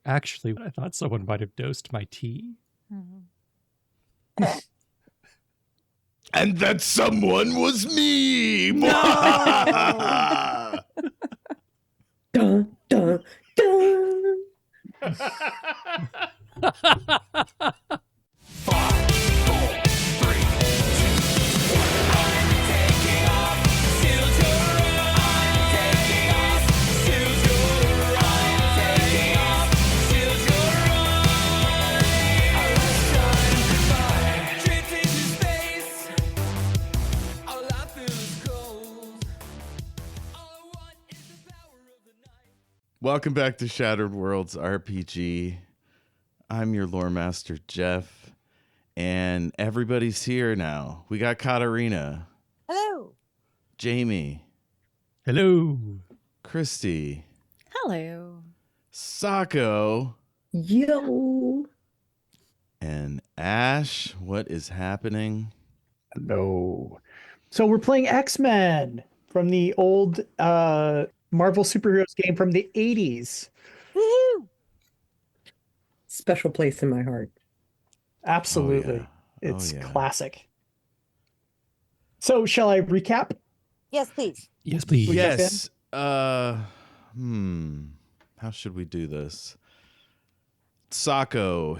Actually, I thought someone might have dosed my tea. And that someone was me! No! Dun, dun, dun. 5, 4, 3, 2, 1. I'm taking off. Shield your I'm taking off. Shield your I'm taking off. Shield your our last time goodbye. Drifting to space. Our life is cold. All I want is the power of the night. Welcome back to Shattered Worlds RPG. I'm your Loremaster, Jeff, and everybody's here now. We got Katarina. Hello. Jayme. Hello. Kristy. Hello. Sako. Yo. And Ash. What is happening? No. So we're playing X-Men from the old Marvel superheroes game from the 80s. Woohoo! Special place in my heart. Absolutely. Oh, It's yeah. classic. So shall I recap? Yes, please. Yes, please. We jump Yes. How should we do this? Sako,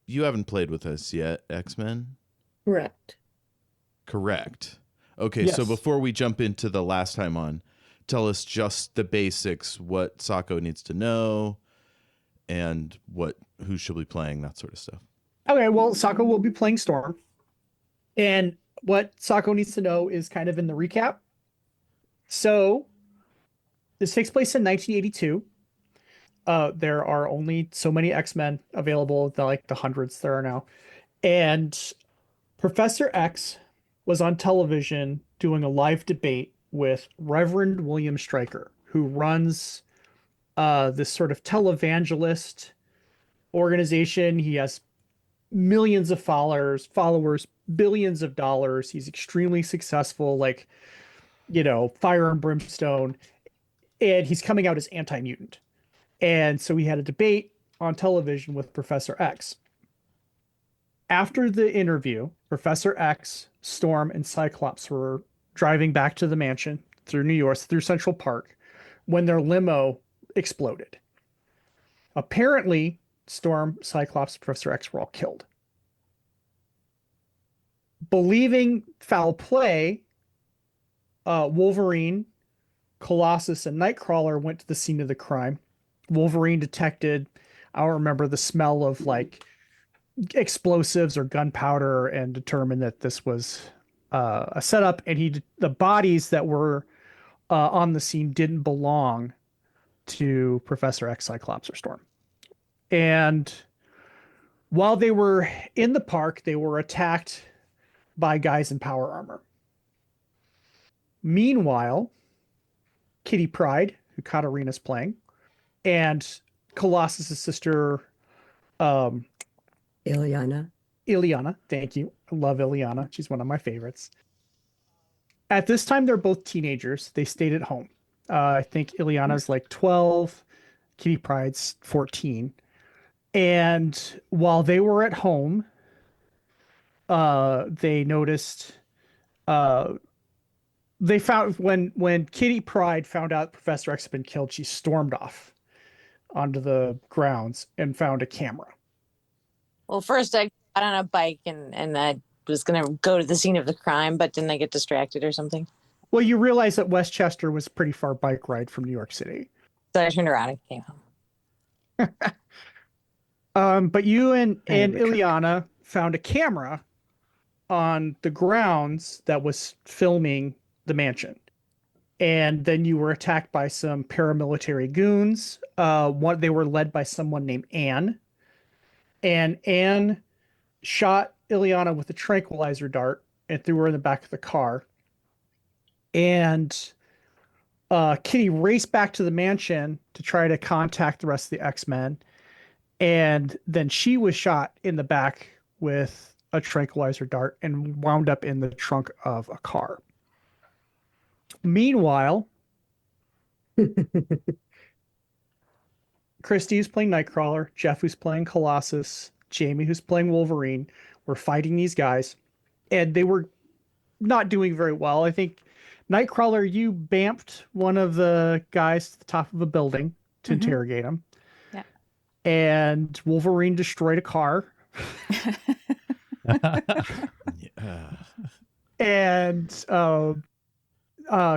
you haven't played with us yet, X-Men? Correct. Correct. Okay, so Yes. before we jump into the last time on, tell us just the basics, what Sako needs to know, and who she'll be playing, that sort of stuff. Okay, well, Sako will be playing Storm. And what Sako needs to know is kind of in the recap. So this takes place in 1982. There are only so many X-Men available, the hundreds there are now. And Professor X was on television doing a live debate with Reverend William Stryker, who runs this sort of televangelist organization. He has millions of followers, billions of dollars. He's extremely successful, fire and brimstone. And he's coming out as anti-mutant. And so we had a debate on television with Professor X. After the interview, Professor X, Storm, and Cyclops were driving back to the mansion through New York, through Central Park, when their limo exploded. Apparently, Storm, Cyclops, and Professor X were all killed. Believing foul play, Wolverine, Colossus, and Nightcrawler went to the scene of the crime. Wolverine detected, I don't remember, the smell of explosives or gunpowder, and determined that this was a setup. And the bodies that were on the scene didn't belong to Professor X, Cyclops, or Storm. And while they were in the park, they were attacked by guys in power armor. Meanwhile, Kitty Pryde, who Katarina's playing, and Colossus's sister, Ileana. Thank you. I love Ileana. She's one of my favorites. At this time, they're both teenagers. They stayed at home. I think Ileana's 12, Kitty Pryde's 14. And while they were at home, they noticed, they found when Kitty Pryde found out Professor X had been killed, she stormed off onto the grounds and found a camera. Well, first I got on a bike and I was going to go to the scene of the crime, but didn't I get distracted or something? Well, you realize that Westchester was a pretty far bike ride from New York City. So I turned around and came home. But you and And Richard. Ileana found a camera on the grounds that was filming the mansion. And then you were attacked by some paramilitary goons. They were led by someone named Anne. And Anne shot Ileana with a tranquilizer dart and threw her in the back of the car. And Kitty raced back to the mansion to try to contact the rest of the X-Men. And then she was shot in the back with a tranquilizer dart and wound up in the trunk of a car. Meanwhile, Kristy, who's playing Nightcrawler, Jeff, who's playing Colossus, Jayme, who's playing Wolverine, were fighting these guys, and they were not doing very well. I think Nightcrawler, you bamped one of the guys to the top of a building to interrogate him. Yeah. And Wolverine destroyed a car. Yeah. And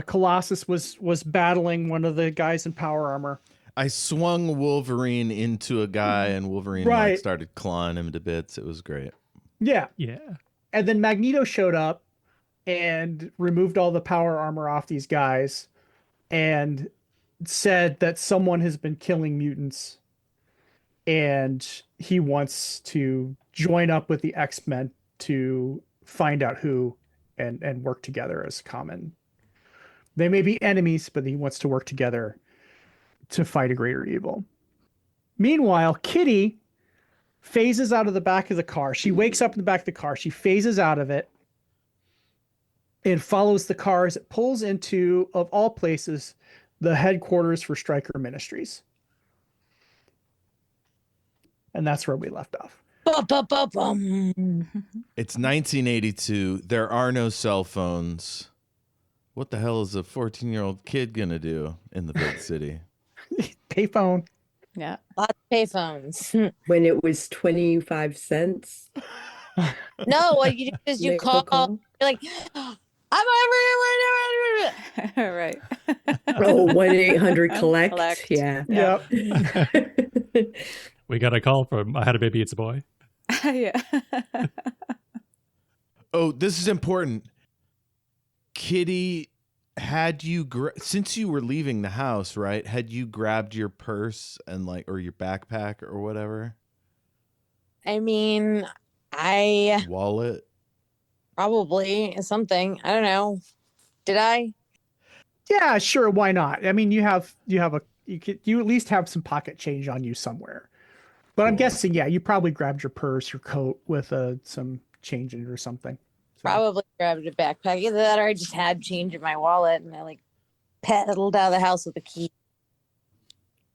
Colossus was battling one of the guys in power armor. I swung Wolverine into a guy, and Wolverine Right. started clawing him to bits. It was great. Yeah. Yeah. And then Magneto showed up and removed all the power armor off these guys and said that someone has been killing mutants and he wants to join up with the X-Men to find out who and work together as common. They may be enemies, but he wants to work together to fight a greater evil. Meanwhile, Kitty phases out of the back of the car. She wakes up in the back of the car. She phases out of it and follows the car as it pulls into, of all places, the headquarters for Stryker Ministries. And that's where we left off. Ba-ba-ba-bum. It's 1982. There are no cell phones. What the hell is a 14-year-old kid going to do in the big city? Payphone. Yeah. Lots of payphones. When it was 25 cents. No, what you do is you Make a call. call. You're like, I'm everywhere. Right. Oh, 1-800-COLLECT. Collect. Yeah. Yep. We got a call from I had a baby, it's a boy. Yeah. Oh, this is important. Kitty, had you since you were leaving the house, right? Had you grabbed your purse and or your backpack or whatever? I mean, I Wallet? probably something. I don't know. Did I? Yeah, sure. Why not? I mean, you at least have some pocket change on you somewhere. But I'm Cool. guessing, yeah, you probably grabbed your purse, your coat with some change in it or something. So- Probably grabbed a backpack. Either that or I just had change in my wallet and I pedaled out of the house with a key.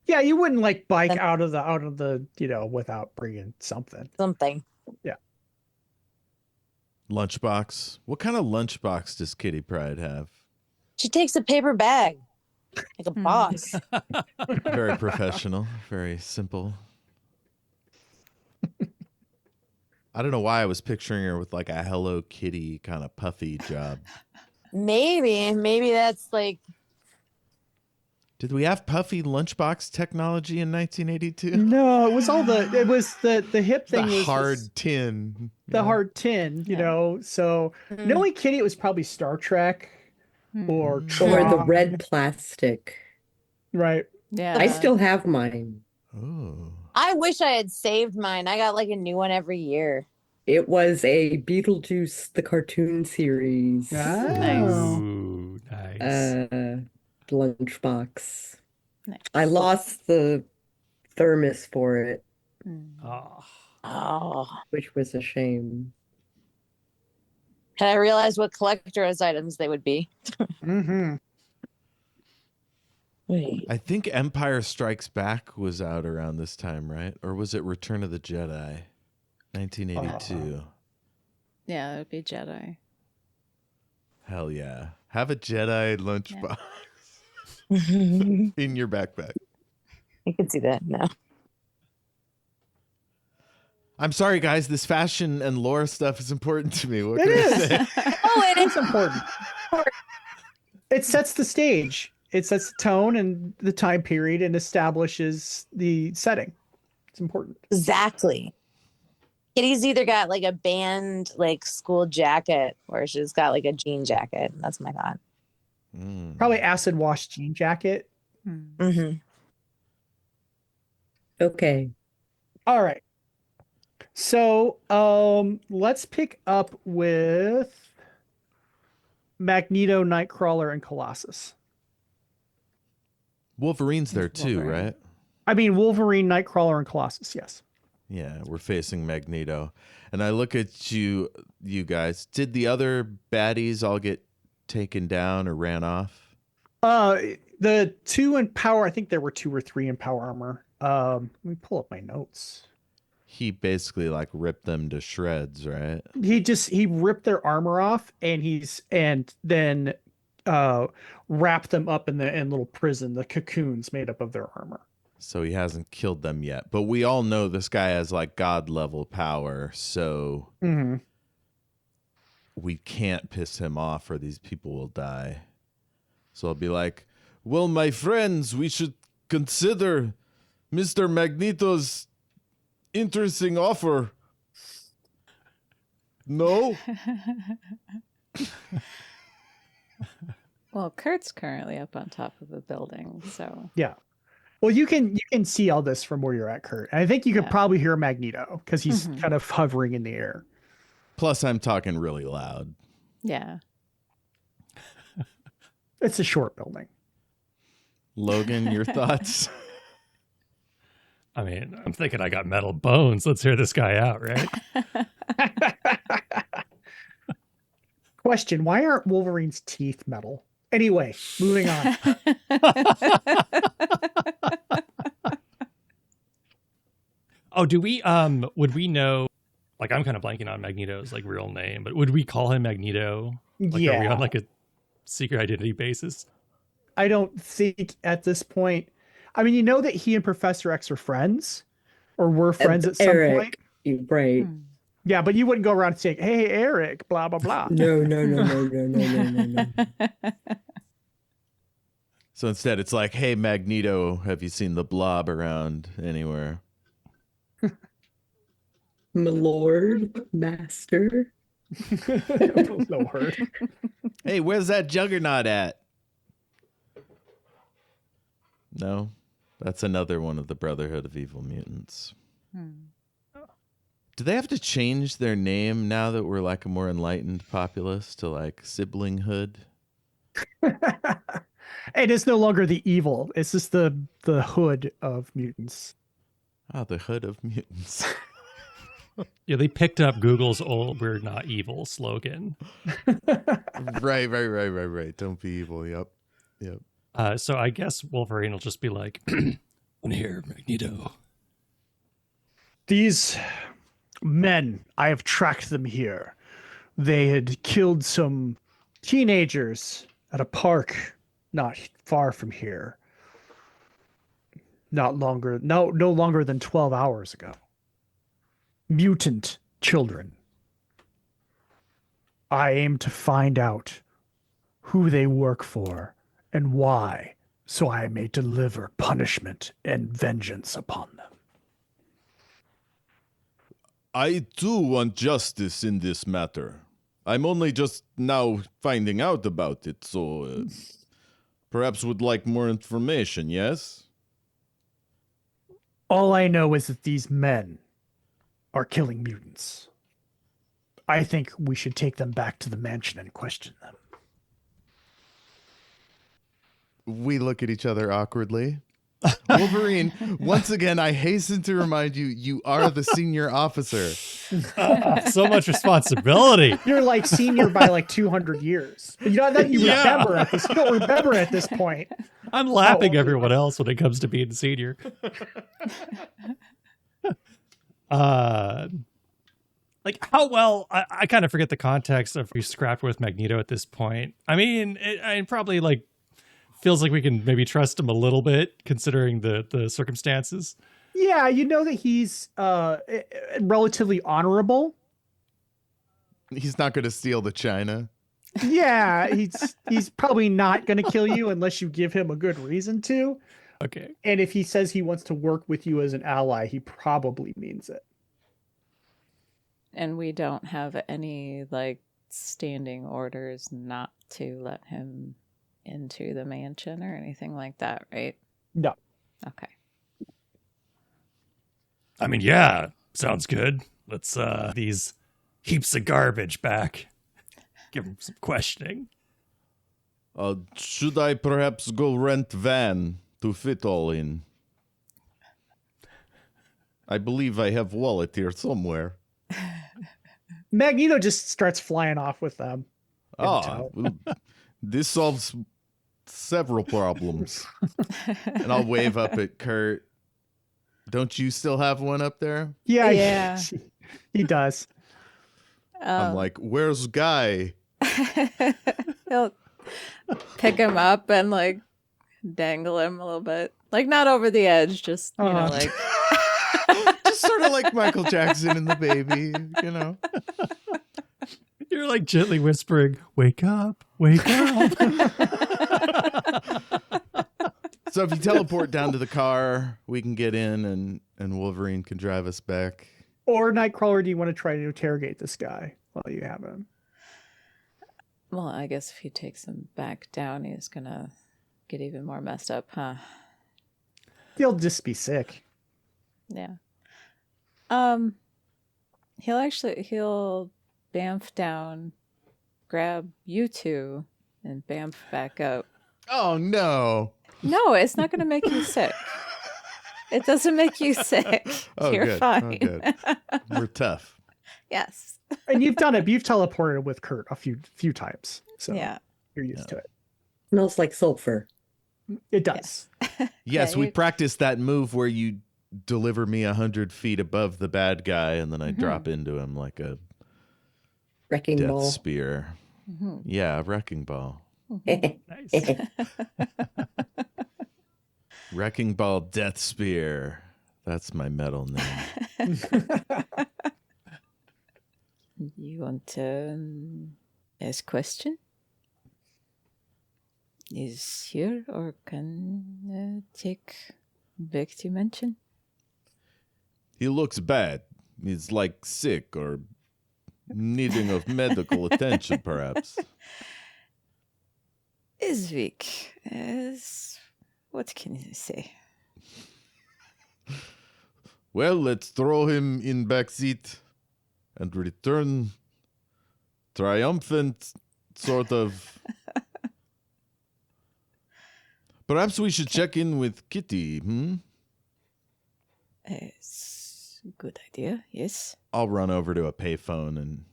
Yeah, you wouldn't bike out of the without bringing something. Something. Lunchbox? What kind of lunchbox does Kitty Pryde have? She takes a paper bag like a boss. Very professional, very simple. I don't know why I was picturing her with a Hello Kitty kind of puffy job. Maybe that's Did we have puffy lunchbox technology in 1982? No, it was the hip thing The was hard tin. the hard tin, So knowing Kitty, it was probably Star Trek or Or the Tron. red plastic. Right. Yeah. I still have mine. Oh. I wish I had saved mine. I got a new one every year. It was a Beetlejuice, the cartoon series. Nice. Ooh, nice. Lunchbox. Nice. I lost the thermos for it, Oh. Oh. which was a shame. Had I realized what collector's items they would be. Mm-hmm. Wait. I think Empire Strikes Back was out around this time, right? Or was it Return of the Jedi? 1982. Yeah, it would be Jedi. Hell yeah. Have a Jedi lunchbox in your backpack. I can see that now. I'm sorry, guys. This fashion and lore stuff is important to me. What It can I is. say? Oh, it It's important. It sets the stage. It sets the tone and the time period and establishes the setting. It's important. exactly. Kitty's either got a band school jacket or she's got a jean jacket. That's my thought. Mm. Probably acid wash jean jacket. Mm-hmm. Okay. All right. So let's pick up with Magneto, Nightcrawler, and Colossus. Wolverine's there too, Wolverine. right? I mean Wolverine, Nightcrawler, and Colossus, yes. Yeah, we're facing Magneto. And I look at you guys. Did the other baddies all get taken down or ran off? The two in power, I think there were 2 or 3 in power armor. Let me pull up my notes. He basically like ripped them to shreds, right? He ripped their armor off and then wrapped them up in little prison, the cocoons made up of their armor. So he hasn't killed them yet. But we all know this guy has like god level power, so we can't piss him off or these people will die. So I'll be like, well, my friends, we should consider Mr. Magneto's interesting offer. No? Well, Kurt's currently up on top of a building, so Yeah. Well, you can see all this from where you're at, Kurt. And I think you could probably hear Magneto because he's kind of hovering in the air. Plus, I'm talking really loud. yeah. It's a short building. Logan, your thoughts? I mean, I'm thinking I got metal bones. Let's hear this guy out, right? Question: why aren't Wolverine's teeth metal? Anyway, moving on. Oh, do we would we know, like, I'm kind of blanking on Magneto's like real name, but would we call him Magneto? Like, are we on like a secret identity basis? I don't think at this point. I mean, you know that he and Professor X are friends, or were friends at some point. Right. Yeah, but you wouldn't go around saying, "Hey, Eric," blah blah blah. No. So instead, it's like, hey, Magneto, have you seen the blob around anywhere? My lord, master. Lord. Hey, where's that juggernaut at? No, that's another one of the Brotherhood of Evil Mutants. Do they have to change their name now that we're like a more enlightened populace to like siblinghood? It is no longer the evil. It's just the hood of mutants. Ah, the hood of mutants. Yeah, they picked up Google's old "We're not evil" slogan. Right. Don't be evil. Yep. So I guess Wolverine will just be like, "On here, Magneto." These men, I have tracked them here. They had killed some teenagers at a park not far from here. No longer than 12 hours ago. Mutant children. I aim to find out who they work for and why, so I may deliver punishment and vengeance upon them. I too want justice in this matter. I'm only just now finding out about it, so perhaps would like more information, yes? All I know is that these men are killing mutants. I think we should take them back to the mansion and question them. We look at each other awkwardly. Wolverine, once again, I hasten to remind you, you are the senior officer. So much responsibility. You're like senior by like 200 years. But you know that you remember at this. You don't remember at this point. I'm lapping everyone else when it comes to being senior. Like how well, I kind of forget the context of we scrapped with Magneto at this point. I mean, it probably like feels like we can maybe trust him a little bit considering the circumstances. Yeah, you know that he's relatively honorable. He's not going to steal the china. Yeah, he's probably not going to kill you unless you give him a good reason to. Okay. And if he says he wants to work with you as an ally, he probably means it. And we don't have any like standing orders not to let him into the mansion or anything like that, right? No. Okay. I mean, yeah, sounds good. Let's these heaps of garbage back. Give him some questioning. Should I perhaps go rent van to fit all in? I believe I have wallet here somewhere. Magneto just starts flying off with them. Well, this solves several problems. And I'll wave up at Kurt. Don't you still have one up there? Yeah, Yeah. he does. I'm like, where's Guy? He'll pick him up and like dangle him a little bit, like not over the edge, just you know, like Just sort of like Michael Jackson and the baby, you know. You're like gently whispering, "Wake up, wake up." So if you teleport down to the car, we can get in and Wolverine can drive us back. Or Nightcrawler, do you want to try to interrogate this guy while you have him? well, I guess if he takes him back down, he's gonna get even more messed up, huh? He'll just be sick. Yeah. He'll bamf down, grab you two, and bamf back up. Oh no. No, it's not gonna make you sick. It doesn't make you sick. Oh, You're good. fine. Oh, good. We're tough. Yes. And you've done it. You've teleported with Kurt a few times. So Yeah. you're used to it. Smells like sulfur. It does. Yes, Yeah, we you- practiced that move where you deliver me 100 feet above the bad guy and then I drop into him like a Wrecking death ball. spear. Mhm. Yeah, a wrecking ball. Nice. Wrecking ball death spear. That's my metal name. You want to ask question? Is here or can take back dimension? He looks bad. He's like sick or needing of medical attention, perhaps. Is weak. Is what can you say? Well, let's throw him in back seat and return triumphant, sort of. Perhaps we should check in with Kitty, It's a good idea. Yes. I'll run over to a payphone and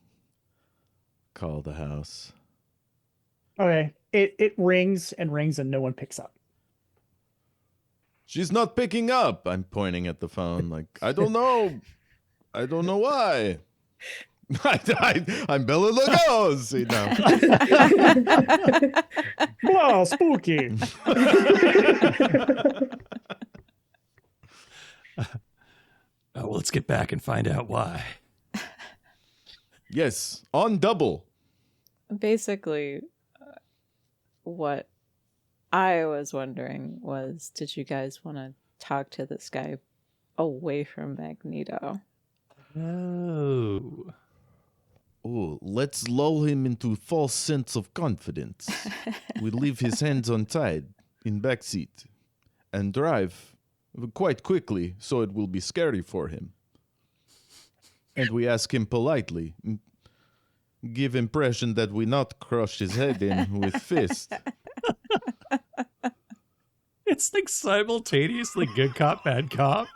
call the house. Okay. It rings and rings and no one picks up. She's not picking up. I'm pointing at the phone like, I don't know. I don't know why. I'm Bela Lugosi now. Wow, spooky. Oh, well, let's get back and find out why. Yes, on double. Basically, what I was wondering was, did you guys want to talk to this guy away from Magneto? Oh. Oh, let's lull him into false sense of confidence. We leave his hands untied in back seat and drive quite quickly, so it will be scary for him. And we ask him politely, give impression that we not crush his head in with fist. It's like simultaneously good cop, bad cop.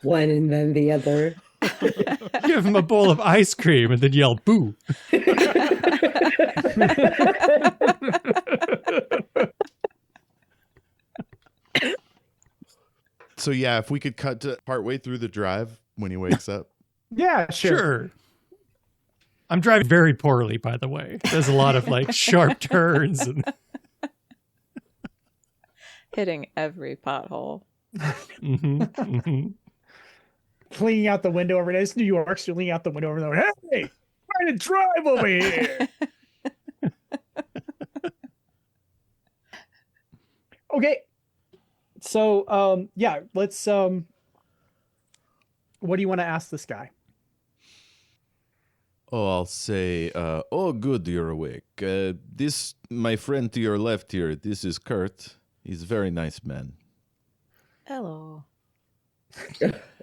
One and then the other. Give him a bowl of ice cream and then yell, boo. So yeah, if we could cut to partway through the drive when he wakes up. Yeah, sure. Sure. I'm driving very poorly, by the way. There's a lot of like sharp turns and Hitting every pothole. Leaning out the window over there. It's New York, so you're leaning out the window over there. Hey, trying to drive over here. Okay. So, yeah, let's, what do you want to ask this guy? Oh, I'll say, oh, good, you're awake. This, my friend to your left here, this is Kurt. He's a very nice man. Hello.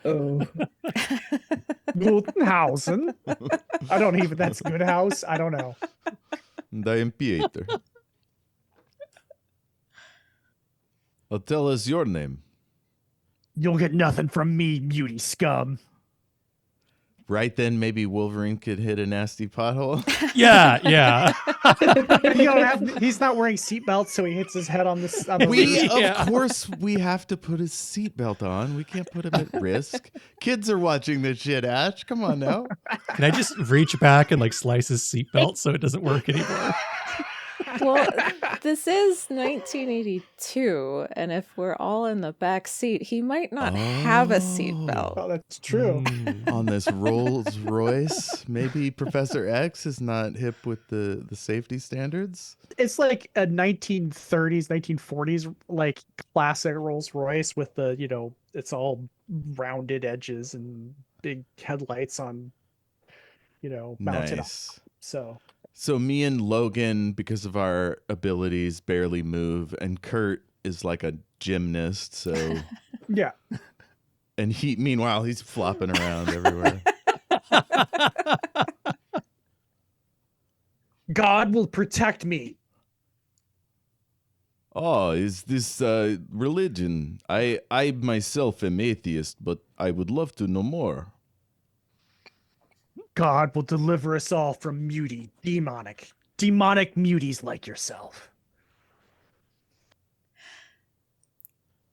Oh. Gutenhausen. I don't even, that's good house. I don't know. And I am Pieter. Tell us your name. You'll get nothing from me, beauty scum. right then, maybe Wolverine could hit a nasty pothole. Yeah. He's not wearing seatbelts, so he hits his head on this. On the We, roof. of course, we have to put his seatbelt on. We can't put him at risk. Kids are watching this shit, Ash. Come on now. Can I just reach back and like slice his seatbelt so it doesn't work anymore? Well, this is 1982, and if we're all in the back seat, he might not have a seatbelt. Oh, that's true. On this Rolls Royce, maybe Professor X is not hip with the safety standards. It's like a 1930s, 1940s like classic Rolls Royce with the, it's all rounded edges and big headlights on, mounted up. Nice. So me and Logan, because of our abilities, barely move, and Kurt is like a gymnast. So yeah. and meanwhile, he's flopping around everywhere. God will protect me. Oh, is this religion? I myself am atheist, but I would love to know more. God will deliver us all from demonic muties like yourself.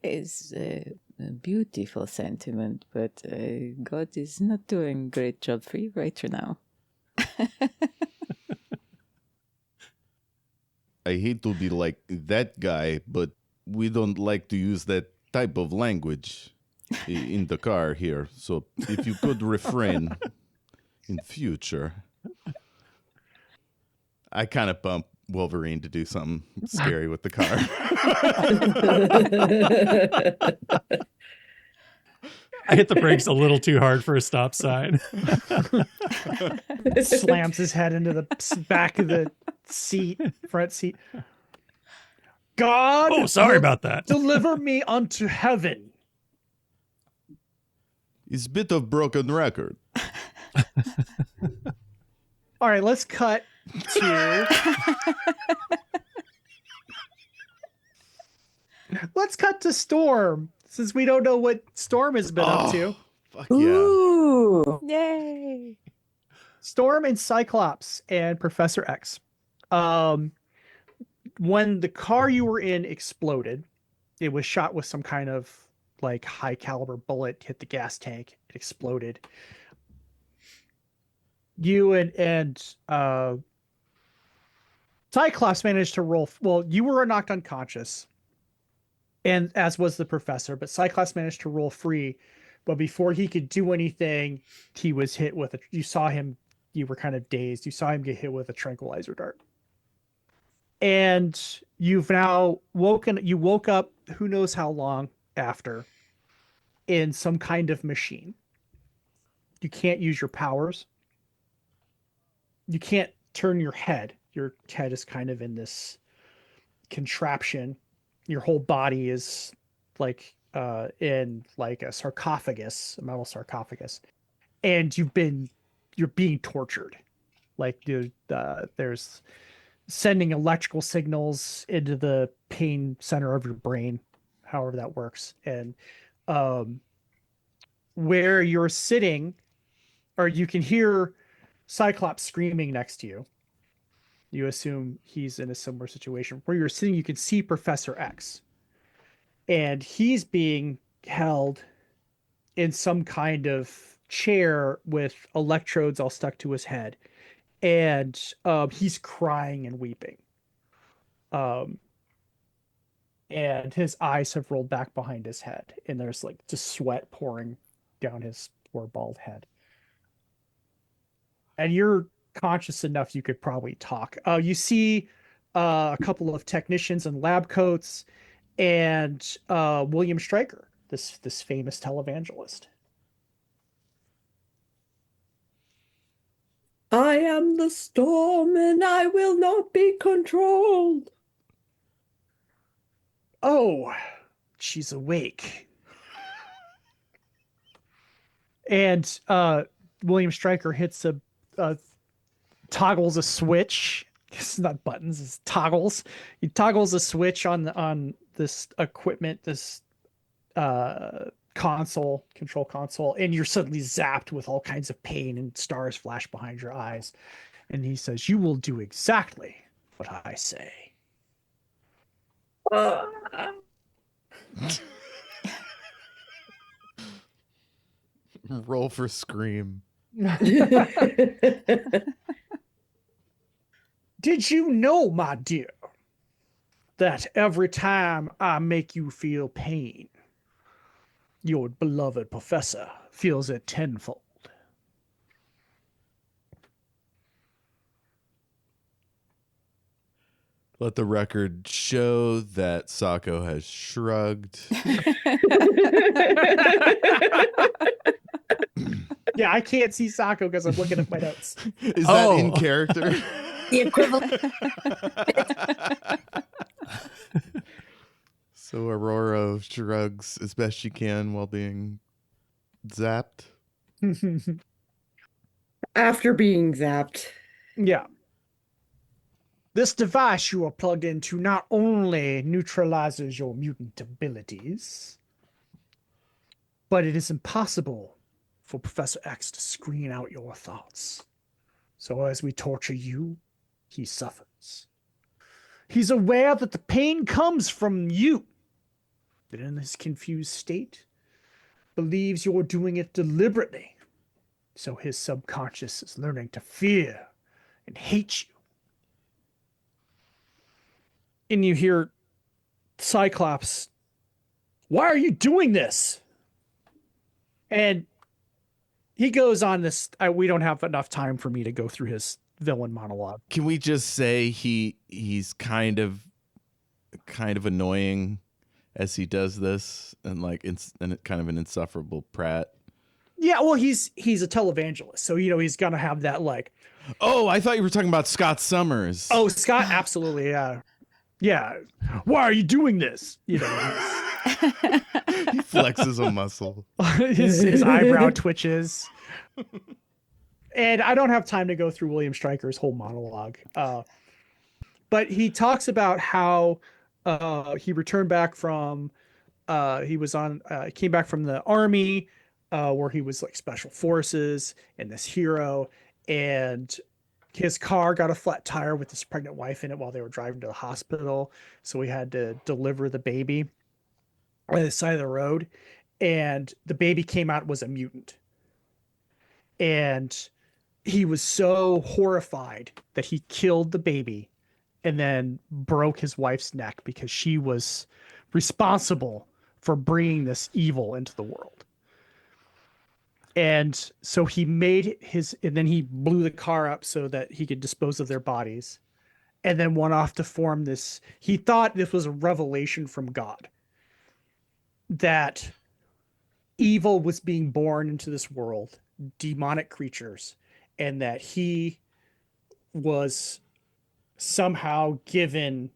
It's a beautiful sentiment, but God is not doing a great job for you right now. I hate to be like that guy, but we don't like to use that type of language in the car here. So if you could refrain in future. I kind of bump Wolverine to do something scary with the car. I hit the brakes a little too hard for a stop sign. Slams his head into the back of the front seat. God, Oh, sorry about that. deliver me unto heaven. It's a bit of broken record. All right, let's cut to Storm, since we don't know what Storm has been up to. Fuck yeah. Ooh. Yay! Storm and Cyclops and Professor X. When the car you were in exploded, it was shot with some kind of like high caliber bullet, hit the gas tank, it exploded. You and Cyclops managed to roll. Well, you were knocked unconscious, and as was the professor, but Cyclops managed to roll free. But before he could do anything, he was hit with a. You saw him. You were kind of dazed. You saw him get hit with a tranquilizer dart, and you've now woken. You woke up. Who knows how long after? In some kind of machine. You can't use your powers. You can't turn your head. Your head is kind of in this contraption. Your whole body is like in like a sarcophagus, a metal sarcophagus, and you're being tortured. Like there's sending electrical signals into the pain center of your brain, however that works, and where you're sitting, or you can hear Cyclops screaming next to you. You assume he's in a similar situation. Where you're sitting, you can see Professor X. And he's being held in some kind of chair with electrodes all stuck to his head. And he's crying and weeping. And his eyes have rolled back behind his head. And there's like just sweat pouring down his poor bald head. And you're conscious enough you could probably talk. You see a couple of technicians in lab coats and William Stryker, this famous televangelist. I am the storm and I will not be controlled. Oh, she's awake. And William Stryker hits toggles a switch. It's not buttons, it's toggles. He toggles a switch on this equipment, this control console, and you're suddenly zapped with all kinds of pain and stars flash behind your eyes. And he says, "You will do exactly what I say." Roll for scream. Did you know, my dear, that every time I make you feel pain, your beloved professor feels it tenfold? Let the record show that Sako has shrugged. Yeah, I can't see Sako because I'm looking at my notes. Is that in character? The equivalent. So Ororo shrugs as best she can while being zapped. After being zapped. Yeah. This device you are plugged into not only neutralizes your mutant abilities, but it is impossible for Professor X to screen out your thoughts. So as we torture you, he suffers. He's aware that the pain comes from you, but in his confused state, believes you're doing it deliberately. So his subconscious is learning to fear and hate you. And you hear Cyclops, "Why are you doing this?" And he goes on this. We don't have enough time for me to go through his villain monologue. Can we just say he's kind of annoying as he does this, and like and kind of an insufferable prat? Yeah, well, he's a televangelist, so he's gonna have that like. Oh, I thought you were talking about Scott Summers. Oh, Scott, absolutely, yeah. Why are you doing this? He flexes a muscle. his eyebrow twitches. And I don't have time to go through William Stryker's whole monologue. But he talks about how he returned back from came back from the army, where he was like special forces and this hero, and his car got a flat tire with his pregnant wife in it while they were driving to the hospital. So he had to deliver the baby on the side of the road, and the baby came out was a mutant. And he was so horrified that he killed the baby and then broke his wife's neck because she was responsible for bringing this evil into the world. And so he made and then he blew the car up so that he could dispose of their bodies, and then went off to form this. He thought this was a revelation from God, that evil was being born into this world, demonic creatures, and that he was somehow given,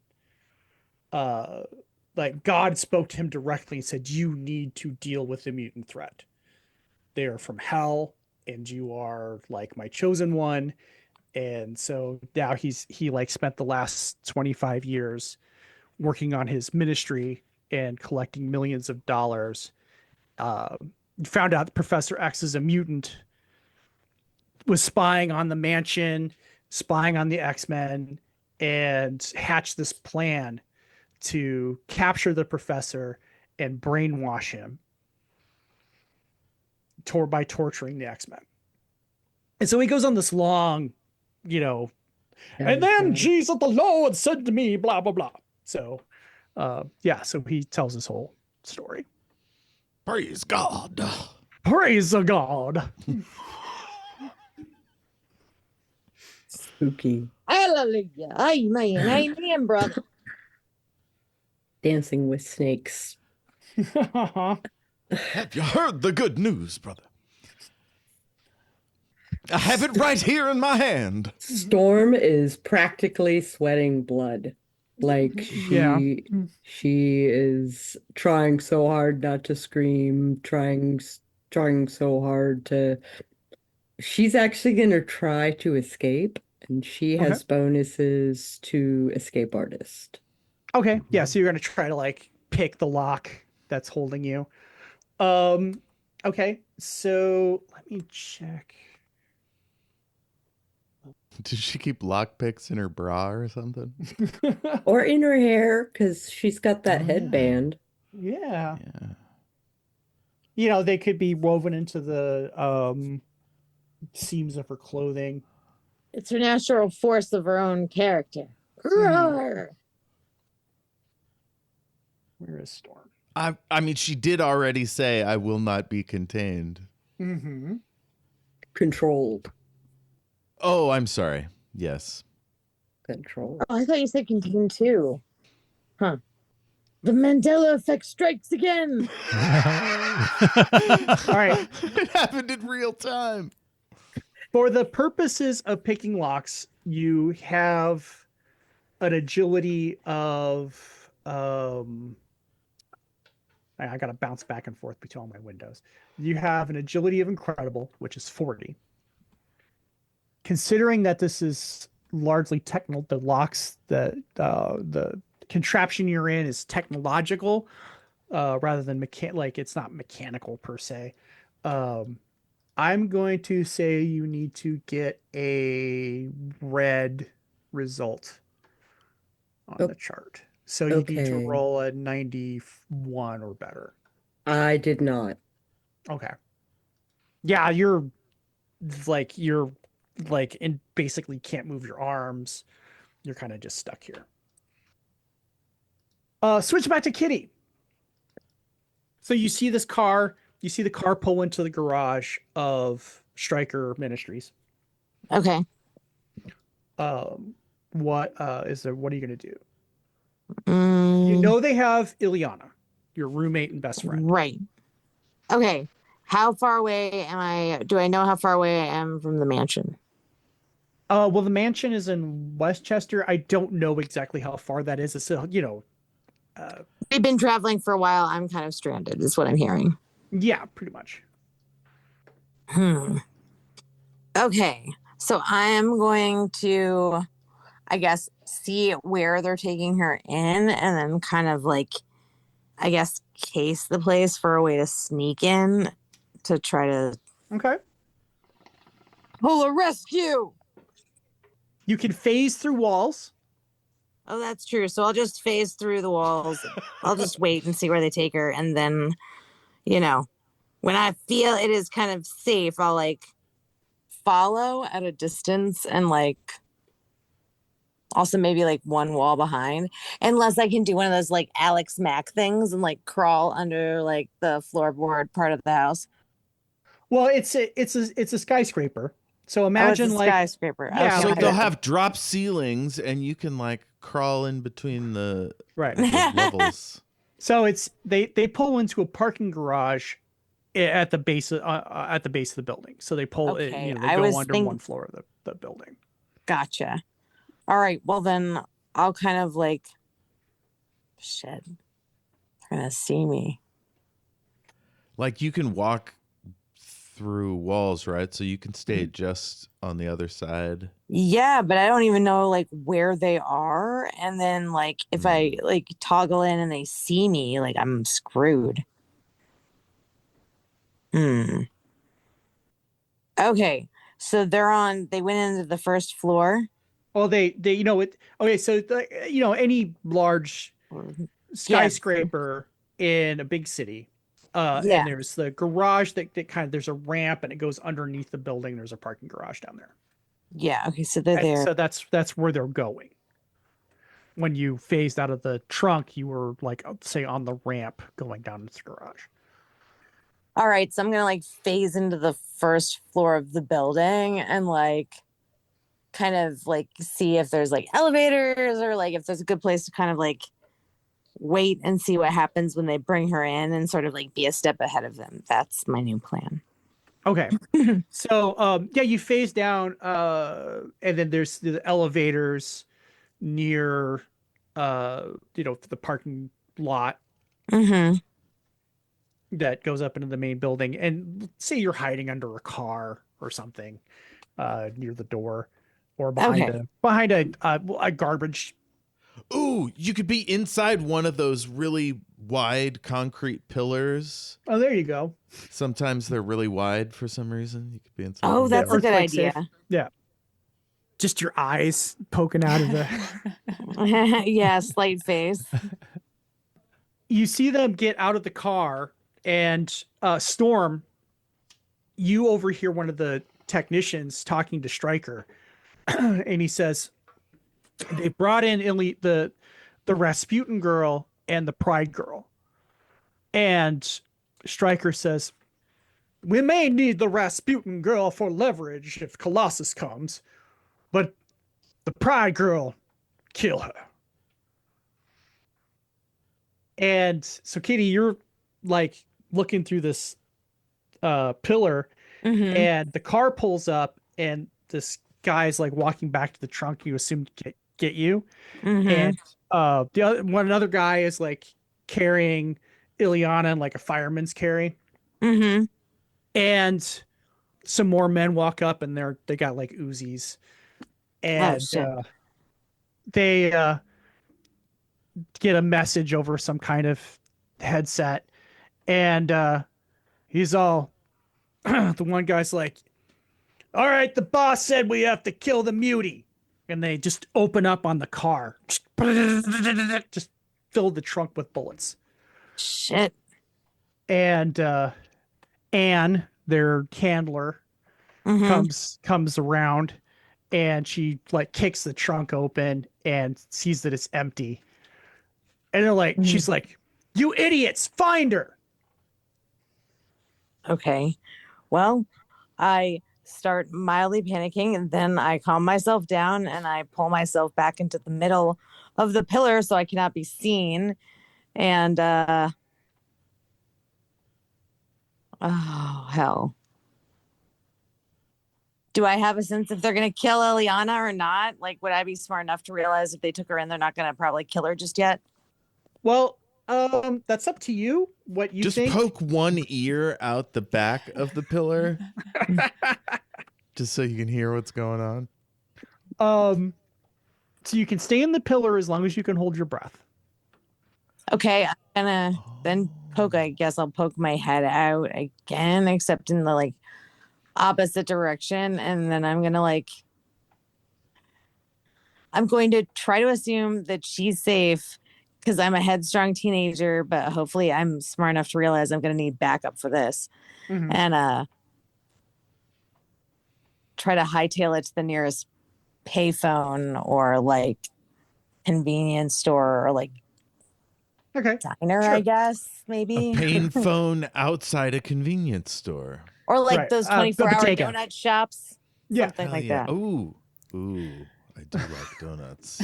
like God spoke to him directly and said, "You need to deal with the mutant threat. They are from hell, and you are like my chosen one." And so now he spent the last 25 years working on his ministry and collecting millions of dollars. Found out that Professor X is a mutant, was spying on the mansion, spying on the X-Men, and hatched this plan to capture the professor and brainwash him by torturing the X-Men. And so he goes on this long, and then Jesus the Lord said to me, blah, blah, blah. So, so he tells his whole story. Praise God. Praise the God. Spooky. Hallelujah. Amen. Amen, brother. Dancing with snakes. Have you heard the good news, brother? I have it right here in my hand. Storm is practically sweating blood. Like she is trying so hard not to scream, trying so hard to. She's actually going to try to escape, and she has bonuses to escape artist. Okay, yeah, so you're going to try to like pick the lock that's holding you. Okay, so let me check. Did she keep lockpicks in her bra or something? Or in her hair, because she's got that Oh, yeah. headband. Yeah. Yeah. You know, they could be woven into the seams of her clothing. It's her natural force of her own character. Mhm. Roar! Where is Storm? I mean, she did already say, "I will not be contained." Mm-hmm. Controlled. Oh, I'm sorry. Yes. Controlled. Oh, I thought you said contain too. Huh. The Mandela effect strikes again. All right. It happened in real time. For the purposes of picking locks, you have an agility of I gotta bounce back and forth between all my windows. You have an agility of incredible, which is 40. Considering that this is largely technical, the locks, the contraption you're in is technological, rather than like it's not mechanical per se. I'm going to say you need to get a red result on the chart. So you need to Okay. roll a 91 or better. I did not. Okay. Yeah, you're like and basically can't move your arms. You're kind of just stuck here. Switch back to Kitty. So you see this car, you see the car pull into the garage of Stryker Ministries. Okay. What what are you gonna do? Mm, You know they have Ileana, your roommate and best friend. right. Okay. How far away am I? Do I know how far away I am from the mansion? Well, the mansion is in Westchester. I don't know exactly how far that is. It's We've been traveling for a while. I'm kind of stranded, is what I'm hearing. yeah, pretty much. Okay. So I am going to, I guess, see where they're taking her in and then kind of like, I guess, case the place for a way to sneak in to try to Okay. pull a rescue. You can phase through walls. Oh, that's true. So I'll just phase through the walls. I'll just wait and see where they take her. And then, you know, when I feel it is kind of safe, I'll like follow at a distance and like also maybe like one wall behind. Unless I can do one of those like Alex Mack things and like crawl under like the floorboard part of the house. Well, it's a skyscraper. So Oh, it's a imagine like skyscraper. yeah, Okay. So like they'll a- have drop ceilings, and you can like crawl in between the right. levels. So it's they pull into a parking garage at the base of the building. So they pull it, Okay, they I go was under one floor of the building. Gotcha. All right. Well, then I'll kind of like, shit. They're gonna see me. Like you can walk through walls, right? So you can stay just on the other side. Yeah, but I don't even know like where they are. And then like if I like toggle in and they see me, like I'm screwed. Okay. So they went into the first floor. Well, they okay. So any large Yes. skyscraper in a big city. Yeah. And there's the garage that kind of there's a ramp and it goes underneath the building. There's a parking garage down there. Yeah. Okay. So they're And there. so that's where they're going. When you phased out of the trunk, you were like say on the ramp going down into the garage. All right. So I'm gonna like phase into the first floor of the building and like kind of like see if there's like elevators or like if there's a good place to kind of like wait and see what happens when they bring her in and sort of like be a step ahead of them. That's my new plan. Okay. So yeah, you phase down and then there's the elevators near the parking lot Mm-hmm. that goes up into the main building. And say you're hiding under a car or something near the door or behind Okay. a garbage Ooh, you could be inside one of those really wide concrete pillars. Oh, there you go. Sometimes they're really wide for some reason. You could be inside. Oh, one. that's a good Earthquake idea. safe. Yeah. Just your eyes poking out of the. Yeah, slight face. You see them get out of the car, and Storm, you overhear one of the technicians talking to Stryker, and he says, they brought in the Rasputin girl and the Pryde girl. And Stryker says, we may need the Rasputin girl for leverage if Colossus comes, but the Pryde girl, kill her. And so, Kitty, you're like looking through this pillar, Mhm. and the car pulls up, and this guy's like walking back to the trunk. You assume to get you, Mhm. and another guy is like carrying Ileana in like a fireman's carry, Mhm. and some more men walk up, and they got like Uzis, and shit. they get a message over some kind of headset, and he's all the one guy's like, all right, the boss said we have to kill the mutie, and they just open up on the car, just fill the trunk with bullets. Shit. And Anne, their handler, Mhm. comes around, and she like kicks the trunk open and sees that it's empty. And they're like, she's like, you idiots, find her. Okay. Well, I start mildly panicking, and then I calm myself down and I pull myself back into the middle of the pillar so I cannot be seen. And oh hell. Do I have a sense if they're gonna kill Ileana or not? Like, would I be smart enough to realize if they took her in, they're not gonna probably kill her just yet? Well, that's up to you. What you Just think? poke one ear out the back of the pillar, just so you can hear what's going on. So you can stay in the pillar as long as you can hold your breath. Okay, I'm gonna then poke. I guess I'll poke my head out again, except in the like opposite direction, and then I'm going to try to assume that she's safe because I'm a headstrong teenager, but hopefully I'm smart enough to realize I'm going to need backup for this. And try to hightail it to the nearest payphone or like convenience store or like Okay. diner, Sure. I guess, A maybe. pain phone outside a convenience store. Or like Right. those A 24-hour bodega. donut shops. Yeah. Something Hell like yeah. that. Ooh, I do like donuts.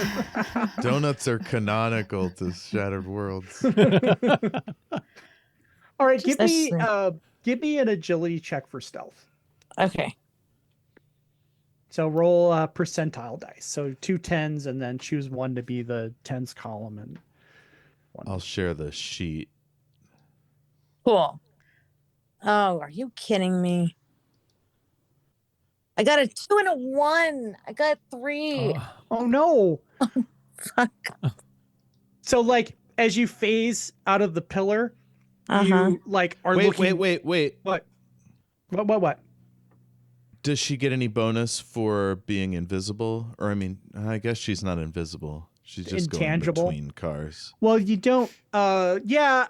Donuts are canonical to Shattered Worlds. All right, Just give me an agility check for stealth. Okay. So roll percentile dice. So 2 10s, and then choose one to be the tens column. And I'll share the sheet. Cool. Oh, are you kidding me? I got a 2 and a 1. I got 3. oh no! Fuck. So like as you phase out of the pillar, Uh-huh. you like are Wait, looking. wait. What? Does she get any bonus for being invisible? Or I mean, I guess she's not invisible. She's just Intangible? going between cars. Well, you don't. Yeah.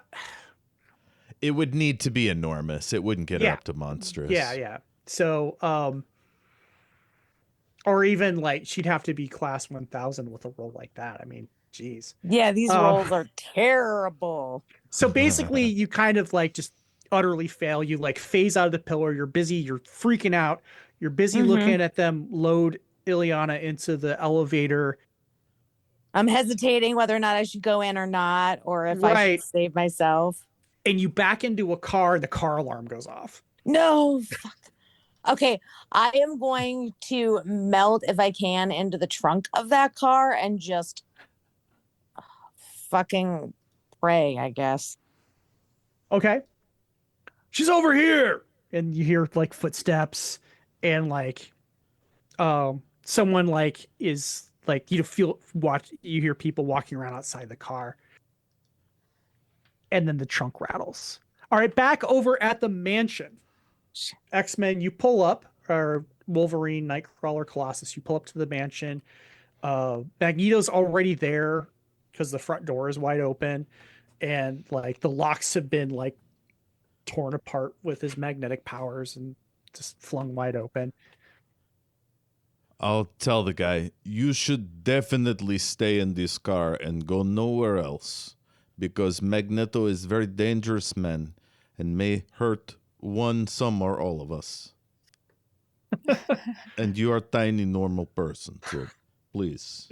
It would need to be enormous. It wouldn't get her Yeah. up to monstrous. Yeah. So or even like she'd have to be class 1000 with a roll like that. I mean, geez. Yeah, these rolls are terrible. So basically, you kind of like just utterly fail. You like phase out of the pillar. You're busy. You're freaking out. You're busy looking at them load Ileana into the elevator. I'm hesitating whether or not I should go in or not, or if I Right. should save myself. And you back into a car. The car alarm goes off. No, fuck. Okay, I am going to melt if I can into the trunk of that car and just fucking pray, I guess. Okay. She's over here. And you hear like footsteps and like someone like is like you hear people walking around outside the car, and then the trunk rattles. All right, back over at the mansion. X-Men, you pull up, or Wolverine, Nightcrawler, Colossus, you pull up to the mansion. Magneto's already there because the front door is wide open, and like the locks have been like torn apart with his magnetic powers and just flung wide open. I'll tell the guy, you should definitely stay in this car and go nowhere else, because Magneto is very dangerous man and may hurt some or all of us. And you are a tiny normal person, so please.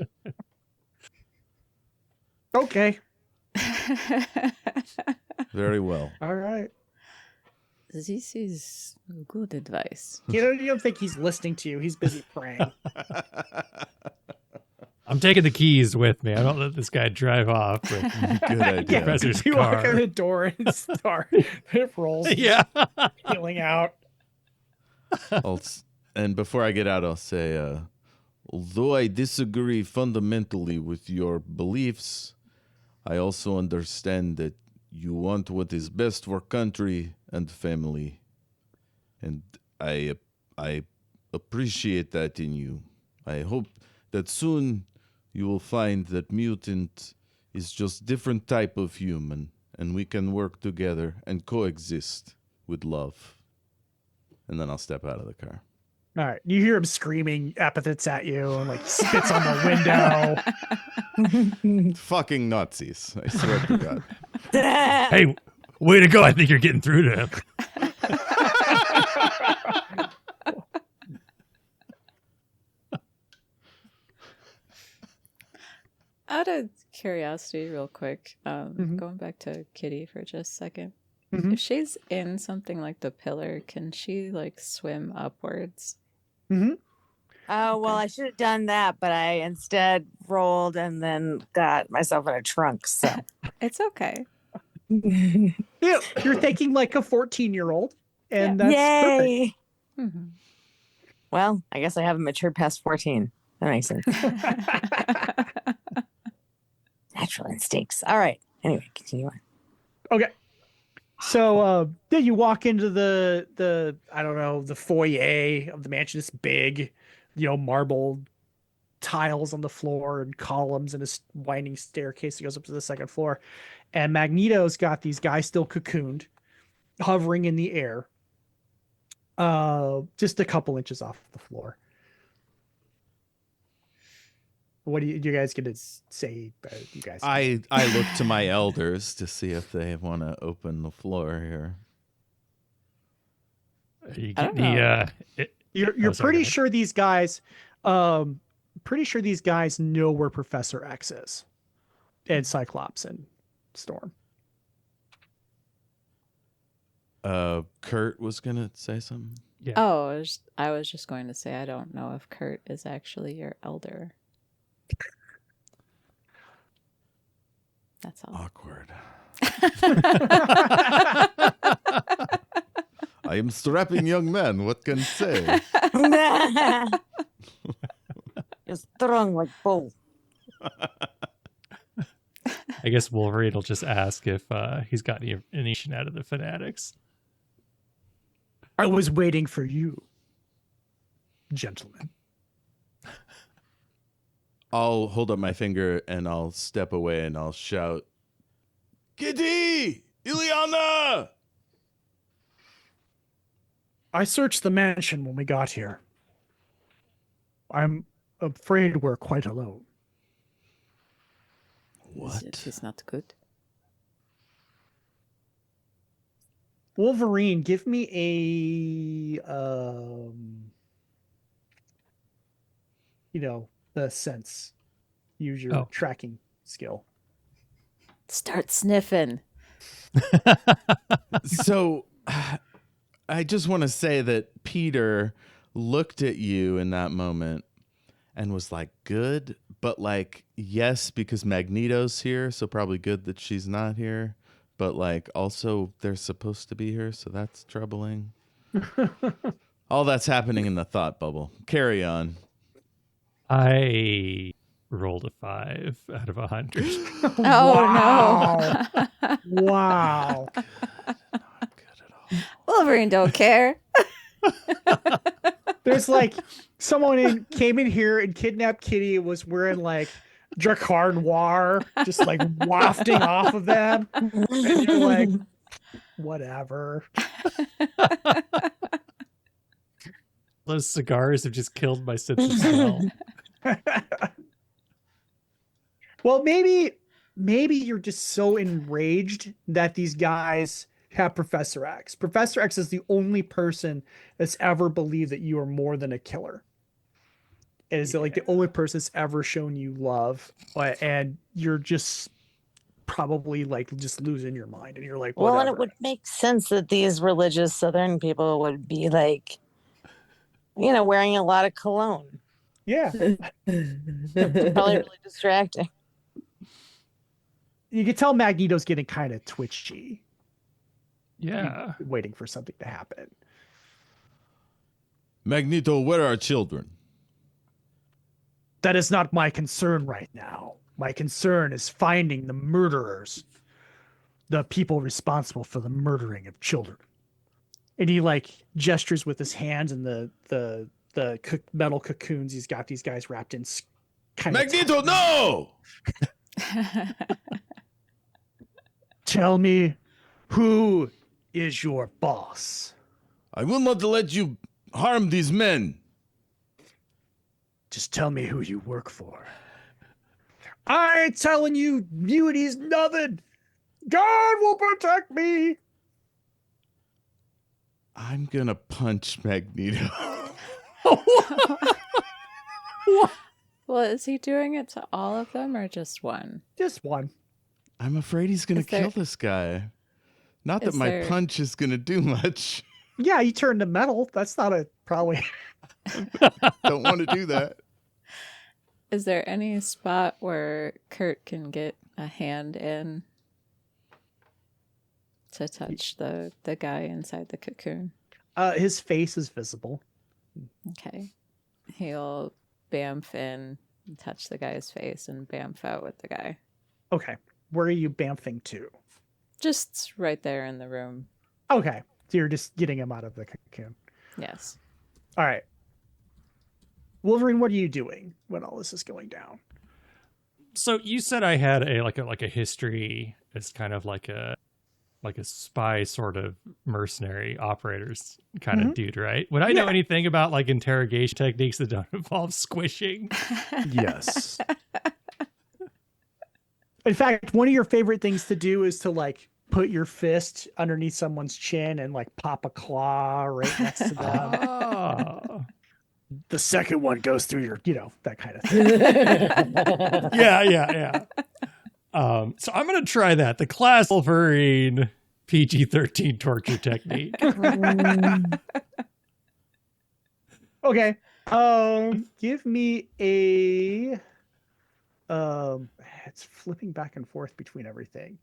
Okay. Very well. All right. This is good advice. You don't think he's listening to you. He's busy praying. I'm taking the keys with me. I don't let this guy drive off with Good idea. Professor's You walk car. out the door and start. It rolls. Yeah. Peeling out. And before I get out, I'll say, although I disagree fundamentally with your beliefs, I also understand that you want what is best for country and family. And I appreciate that in you. I hope that soon you will find that mutant is just different type of human, and we can work together and coexist with love. And then I'll step out of the car. All right. You hear him screaming epithets at you and like spits on the window. Fucking Nazis, I swear to God. Hey, way to go. I think you're getting through to him. Out of curiosity, real quick, going back to Kitty for just a second. Mhm. If she's in something like the pillar, can she like swim upwards? Mm-hmm. Oh, well, I should have done that, but I instead rolled and then got myself in a trunk. So It's okay. Yeah, you're thinking like a 14-year-old, and that's perfect. yay. Mhm. Well, I guess I haven't matured past 14. That makes sense. Natural instincts. All right. Anyway, continue on. Okay. So then you walk into the I don't know, the foyer of the mansion. It's big, marble tiles on the floor and columns and a winding staircase that goes up to the second floor. And Magneto's got these guys still cocooned, hovering in the air, just a couple inches off the floor. What do you guys gonna say? You guys, I look to my elders to see if they want to open the floor here. You I don't get know. you're sorry, pretty go ahead. sure these guys know where Professor X is, and Cyclops and Storm. Kurt was gonna say something. Yeah. Oh, I was just going to say I don't know if Kurt is actually your elder. That's all. Awkward. I am strapping young man. What can say? You're strong like bull. I guess Wolverine will just ask if he's got any information out of the fanatics. I was waiting for you, gentlemen. I'll hold up my finger and I'll step away and I'll shout, Kitty! Ileana! I searched the mansion when we got here. I'm afraid we're quite alone. What? It's not good. Wolverine, give me a the sense. Use your Oh. tracking skill. Start sniffing. So, I just want to say that Peter looked at you in that moment and was like, good, but like, yes, because Magneto's here, so probably good that she's not here. But like, also, they're supposed to be here, so that's troubling. All that's happening in the thought bubble. Carry on. I rolled a 5 out of 100. Oh no. Wow. Not good at all. Wolverine don't care. There's like someone came in here and kidnapped Kitty and was wearing like Drakkar Noir, just like wafting off of them. And you're like, whatever. Those cigars have just killed my sense of smell. Well, maybe you're just so enraged that these guys have Professor X. Professor X is the only person that's ever believed that you are more than a killer. It is like the only person that's ever shown you love, and you're just probably like just losing your mind, and you're like, whatever. Well, and it would make sense that these religious Southern people would be like, wearing a lot of cologne. Yeah. Probably really distracting. You can tell Magneto's getting kind of twitchy, Yeah. waiting for something to happen. Magneto, where are children? That is not my concern right now. My concern is finding the murderers, the people responsible for the murdering of children. And he like gestures with his hands and the metal cocoons he's got these guys wrapped in. Magneto, no! Tell me, who is your boss? I will not let you harm these men. Just tell me who you work for. I ain't telling you beauty's nothing. God will protect me. I'm gonna punch Magneto. Well, is he doing it to all of them or just one? Just one. I'm afraid he's gonna Is there- kill this guy. Not that Is my there- punch is gonna do much. Yeah, you turned to metal. That's not a probably. Don't want to do that. Is there any spot where Kurt can get a hand in to touch the guy inside the cocoon? His face is visible. Okay. He'll bamf in and touch the guy's face and bamf out with the guy. Okay. Where are you bamfing to? Just right there in the room. Okay. So you're just getting him out of the cocoon. Yes. All right. Wolverine, what are you doing when all this is going down? So you said I had a history as kind of like a spy sort of mercenary operators kind of dude, right? Would I know anything about like interrogation techniques that don't involve squishing? Yes. In fact, one of your favorite things to do is to like put your fist underneath someone's chin and like pop a claw right next to them. Oh. The second one goes through your, that kind of thing. Yeah. So I'm gonna try that. The class Wolverine PG-13 torture technique. Okay. Give me a. It's flipping back and forth between everything.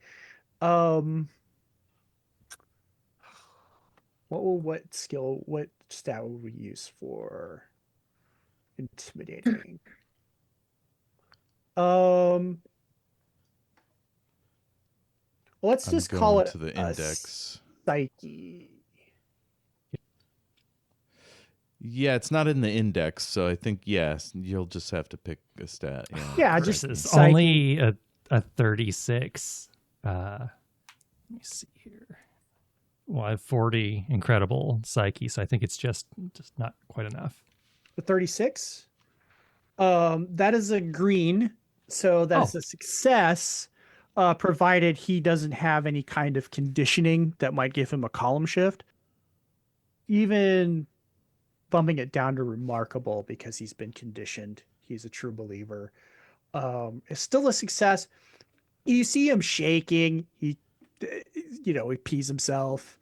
What stat would we use for intimidating? Let's just I'm call going it to the a index. psyche. Yeah, it's not in the index, so I think yes, you'll just have to pick a stat. Yeah, This just is psyche. only a 36. Let me see here. Well, I have 40 incredible psyche, so I think it's just not quite enough. The 36. That is a green, so that's a success, provided he doesn't have any kind of conditioning that might give him a column shift. Even bumping it down to remarkable because he's been conditioned. He's a true believer. It's still a success. You see him shaking. He pees himself.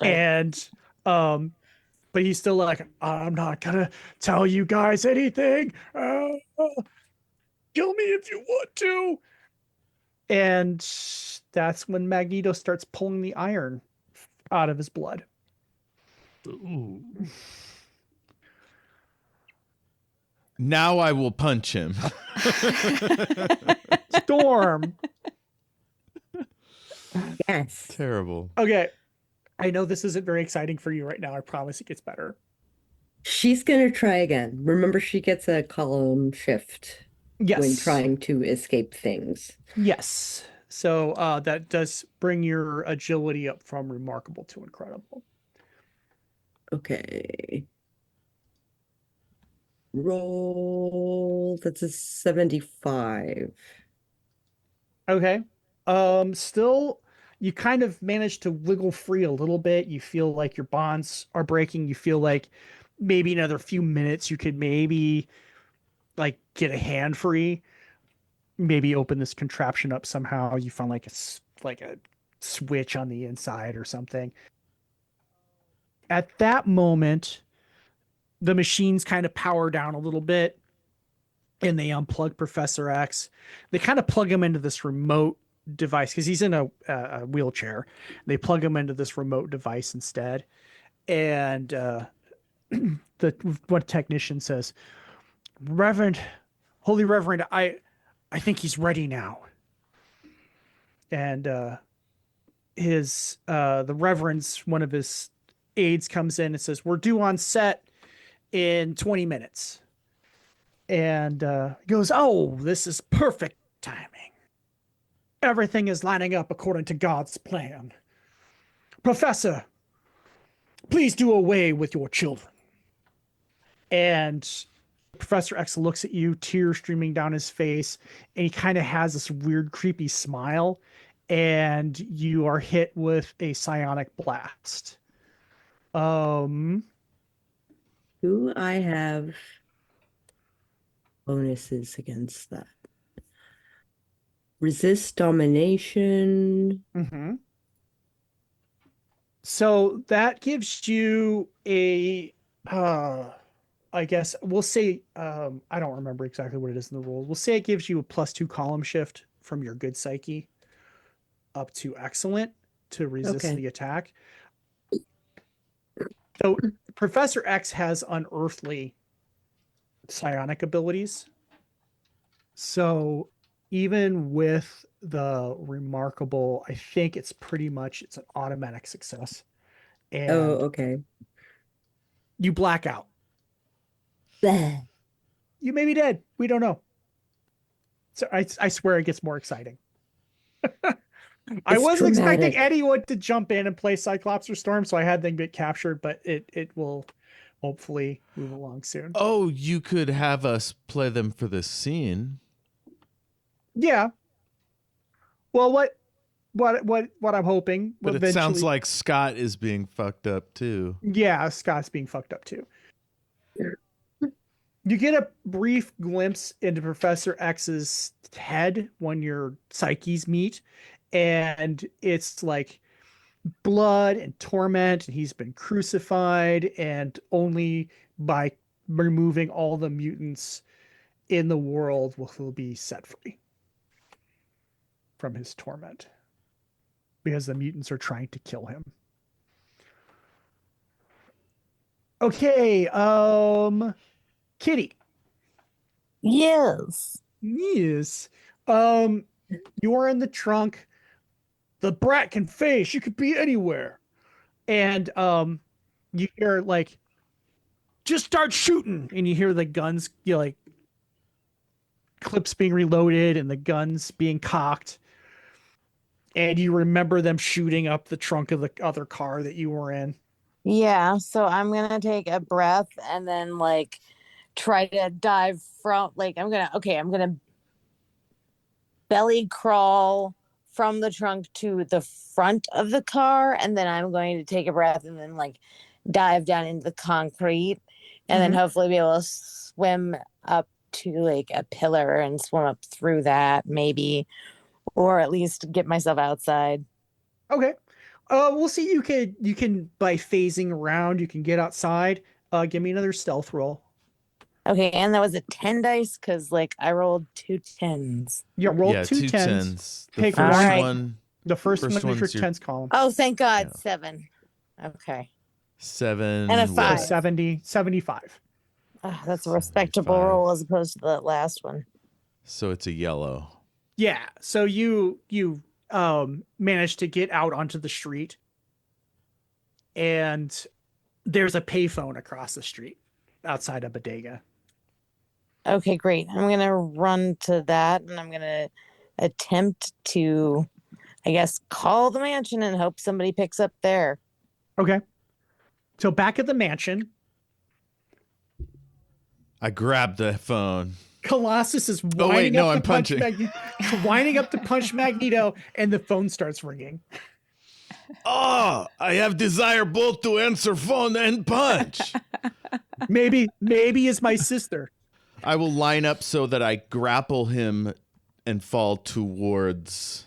And but he's still like, I'm not gonna tell you guys anything. Kill me if you want to. And that's when Magneto starts pulling the iron out of his blood. Ooh. Now I will punch him. Storm. Yes. Terrible. Okay. I know this isn't very exciting for you right now. I promise it gets better. She's gonna try again. Remember, she gets a column shift Yes. when trying to escape things. Yes. So that does bring your agility up from remarkable to incredible. Okay. Roll. That's a 75. Okay. Still, you kind of manage to wiggle free a little bit. You feel like your bonds are breaking. You feel like maybe another few minutes you could maybe like get a hand free, maybe open this contraption up somehow. You found like a switch on the inside or something. At that moment, the machines kind of power down a little bit and they unplug Professor X. They kind of plug him into this remote device because he's in a wheelchair. They plug him into this remote device instead. And the one technician says, Reverend, Holy Reverend, I think he's ready now. And the Reverend's one of his aides comes in and says, we're due on set in 20 minutes. And he goes, oh, this is perfect timing. Everything is lining up according to God's plan. Professor, please do away with your children. And Professor X looks at you, tears streaming down his face, and he kind of has this weird, creepy smile, and you are hit with a psionic blast. Do I have bonuses against that? Resist domination. Mm-hmm. So that gives you a, I guess we'll say, I don't remember exactly what it is in the rules. We'll say it gives you a +2 column shift from your good psyche up to excellent to resist Okay. the attack. So Professor X has unearthly psionic abilities. So even with the remarkable, I think it's an automatic success. And Oh, okay. you black out. Bleh. You may be dead. We don't know. So I swear it gets more exciting. I It's wasn't expecting dramatic. anyone to jump in and play Cyclops or Storm, so I had them get captured, but it will hopefully move along soon. Oh, you could have us play them for this scene. Yeah. Well, what I'm hoping, But it eventually, sounds like Scott is being fucked up too. yeah, Scott's being fucked up too. You get a brief glimpse into Professor X's head when your psyches meet, and it's like blood and torment, and he's been crucified, and only by removing all the mutants in the world will he be set free from his torment, because the mutants are trying to kill him. Okay, Kitty. Yes. Yes. You are in the trunk. The brat can face. You could be anywhere. And you hear like, just start shooting, and you hear the guns, like clips being reloaded and the guns being cocked. And you remember them shooting up the trunk of the other car that you were in. Yeah, so I'm gonna take a breath and then like try to dive from I'm gonna belly crawl from the trunk to the front of the car, and then I'm going to take a breath and then like dive down into the concrete and then hopefully be able to swim up to like a pillar and swim up through that maybe, or at least get myself outside. Okay. We'll see. You can by phasing around, you can get outside. Give me another stealth roll. Okay, and that was a 10 dice because like I rolled 2 10s. Yeah, roll Yeah, 2 two 10s. tens. The Take first one. one, The first one is your one's your- tens column. Oh, thank God, Yeah. 7. Okay. 7. And a So five. 75. That's a respectable 75. roll as opposed to the last one. So it's a yellow. Yeah. So you managed to get out onto the street, and there's a payphone across the street outside of Bodega. Okay, great. I'm gonna run to that, and I'm gonna attempt to, I guess, call the mansion and hope somebody picks up there. Okay. So back at the mansion, I grabbed the phone. Colossus is Oh, wait, winding no, up I'm to punch punching. winding up to punch Magneto, and the phone starts ringing. Oh, I have desire both to answer phone and punch. Maybe is my sister. I will line up so that I grapple him and fall towards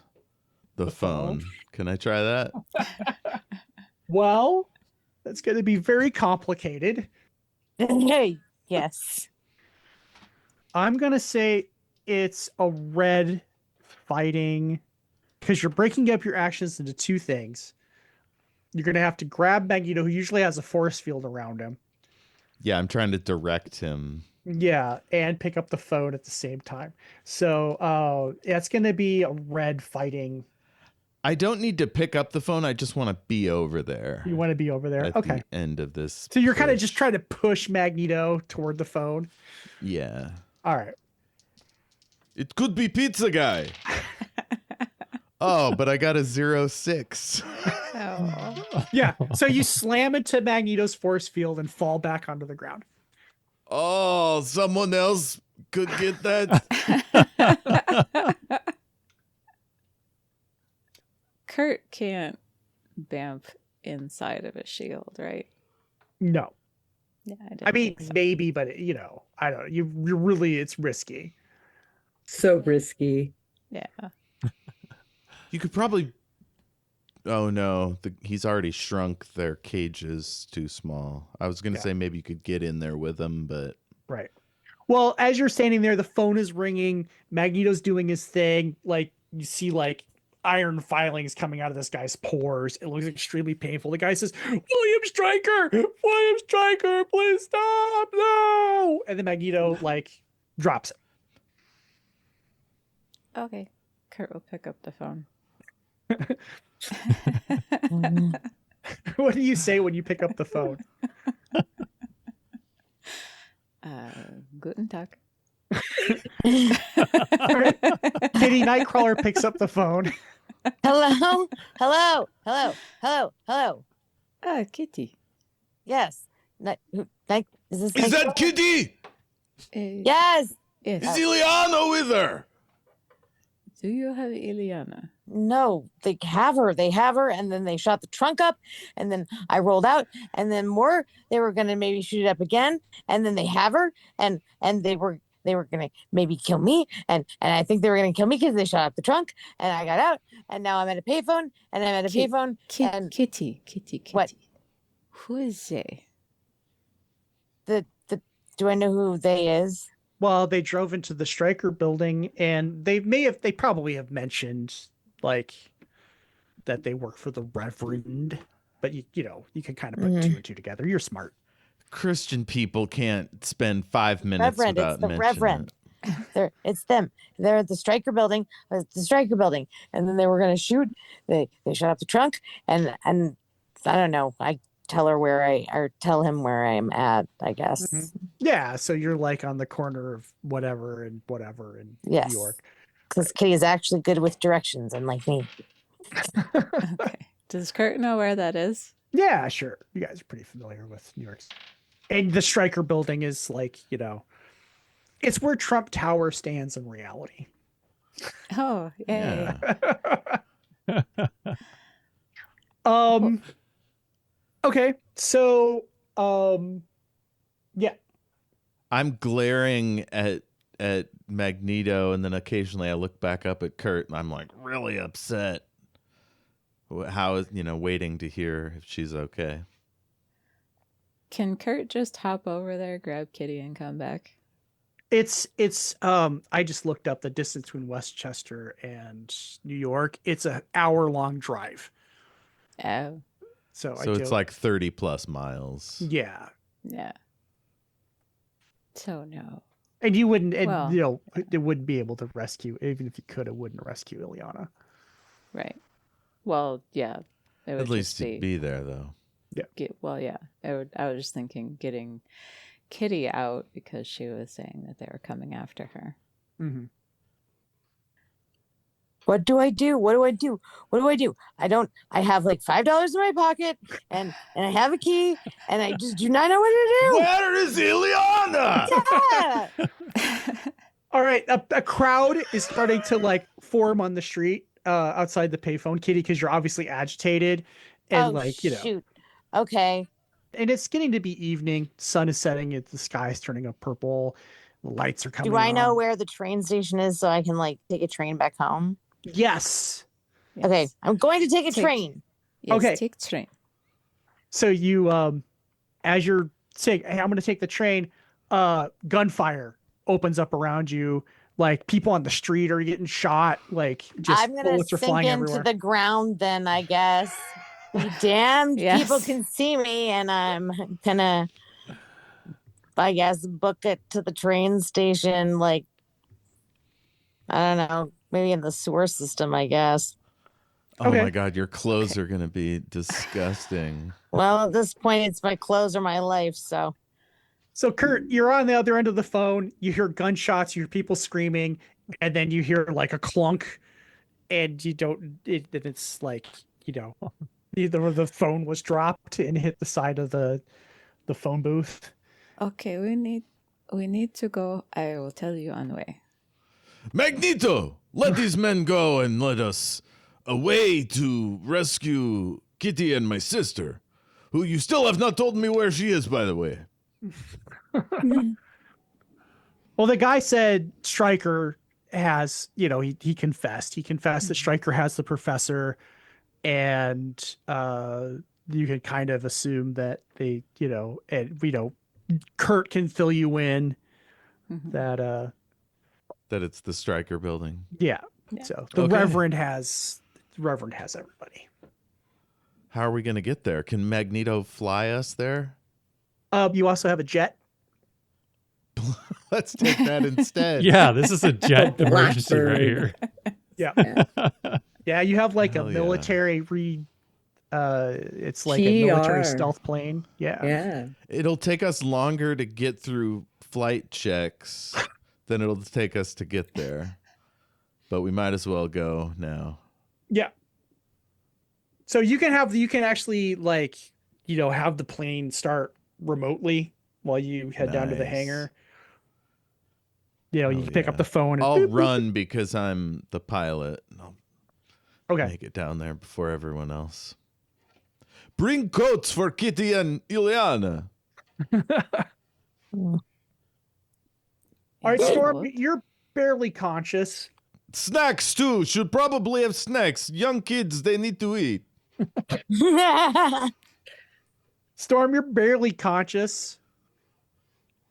the phone. Can I try that? Well, that's going to be very complicated. Hey, yes. I'm going to say it's a red fighting, because you're breaking up your actions into two things. You're going to have to grab Magneto, who usually has a force field around him. Yeah, I'm trying to direct him. Yeah, and pick up the phone at the same time. So it's going to be a red fighting. I don't need to pick up the phone. I just want to be over there. You want to be over there? At Okay. the end of this. So you're kind of push. just trying to push Magneto toward the phone. Yeah. All right. It could be Pizza Guy. Oh, but I got a 06. Oh. Yeah. So you slam into Magneto's force field and fall back onto the ground. Oh, someone else could get that. Kurt can't bamf inside of a shield, right? No. Yeah, I mean, think so. maybe, but I don't know. You're really, it's risky. So risky. Yeah. You could probably. Oh no, he's already shrunk. Their cage is too small. I was gonna say maybe you could get in there with him, but Right. Well, as you're standing there, the phone is ringing. Magneto's doing his thing. Like, you see, like, iron filings coming out of this guy's pores. It looks extremely painful. The guy says, William Stryker, please stop, no. And then Magneto, like, drops it. Okay. Kurt will pick up the phone. What do you say when you pick up the phone? Guten Tag. All right. Kitty Nightcrawler picks up the phone. Hello? Hello? Hello? Hello? Hello? Ah, Kitty. Yes. Is this is that Kitty? Yes. Yes. Is Ileana with her? Do you have Ileana? No, they have her, and then they shot the trunk up, and then I rolled out, and then they were gonna maybe shoot it up again, and then they have her, and they were gonna maybe kill me, and I think they were gonna kill me because they shot up the trunk, and I got out, and now I'm at a payphone, and I'm at a payphone, and Kitty. What? Who is they? Do I know who they is? Well, they drove into the Stryker building, and they probably have mentioned, like, that they work for the Reverend, but you can kind of put two and two together. You're smart. Christian people can't spend 5 minutes Reverend, without it's the mentioning Reverend. It's them. They're at the Stryker building. And then they were gonna shoot. They shot up the trunk, and I don't know. I tell him where I'm at, I guess. Mm-hmm. Yeah, so you're like on the corner of whatever in Yes. New York. Because Kitty is actually good with directions, unlike me. Okay. Does Kurt know where that is? Yeah, sure. You guys are pretty familiar with New York. And the Stryker building is like, it's where Trump Tower stands in reality. Oh, yay. Yeah. Okay, so yeah. I'm glaring at Magneto, and then occasionally I look back up at Kurt, and I'm like really upset. How is waiting to hear if she's okay. Can Kurt just hop over there, grab Kitty, and come back? It's I just looked up the distance between Westchester and New York. It's an hour-long drive. Oh. So it's like 30 plus miles. Yeah. Yeah. So no. And you wouldn't, Well, you know, it wouldn't be able to rescue, even if you could, it wouldn't rescue Ileana. Right. Well, yeah. It would At least just you'd be there, though. well, yeah. I was just thinking getting Kitty out because she was saying that they were coming after her. Mm-hmm. What do I do? What do I do? What do I do? I have like $5 in my pocket and I have a key and I just do not know what to do. Where is Ileana? Yeah. All right, a crowd is starting to like form on the street outside the payphone, Kitty, because you're obviously agitated and Oh, like, you know, shoot. Okay. and it's getting to be evening. Sun is setting, the sky is turning up purple, the lights are coming Do I know on. where the train station is so I can like take a train back home? Yes. Okay, Yes. I'm going to take a train. Yes, Okay. take train. So you as you're saying, hey, I'm gonna take the train, gunfire opens up around you, like people on the street are getting shot, like just I'm gonna bullets are sink flying into everywhere. the ground then, I guess. Be damned, people Yes. can see me, and I'm gonna, I guess, book it to the train station, like, I don't know, maybe in the sewer system, I guess. Oh Okay. my God, your clothes are gonna be disgusting. Well, at this point, it's my clothes or my life, so. So Kurt, you're on the other end of the phone, you hear gunshots, you hear people screaming, and then you hear like a clunk, and you don't it's like, you know, either the phone was dropped and hit the side of the phone booth. Okay, we need to go. I will tell you on the way. Magneto, let these men go and let us away to rescue Kitty and my sister, who you still have not told me where she is, by the way. Well, the guy said Stryker has, you know, he confessed. He confessed that Stryker has the professor, and you can kind of assume that they, you know, and you know, Kurt can fill you in Mhm. that That it's the Stryker building. yeah. Yeah. So the Okay. Reverend has everybody. How are we going to get there? Can Magneto fly us there? You also have a jet. Let's take that instead. Yeah, this is a jet The emergency right Blackbird. here. Yeah. Yeah, you have like Hell a yeah. military it's like a military TR. stealth plane. Yeah. Yeah. It'll take us longer to get through flight checks than it'll take us to get there. But we might as well go now. Yeah. So you can actually like, you know, have the plane start remotely while you head down to the Nice. hangar. You know, you Hell can pick up yeah. the phone and I'll boop, boop, run because I'm the pilot. And I'll boop. Okay. make it down there before everyone else. Bring coats for Kitty and Ileana. All right, Yeah. Storm, What? you're barely conscious. Snacks too. Should probably have snacks. Young kids, they need to eat. Storm, you're barely conscious.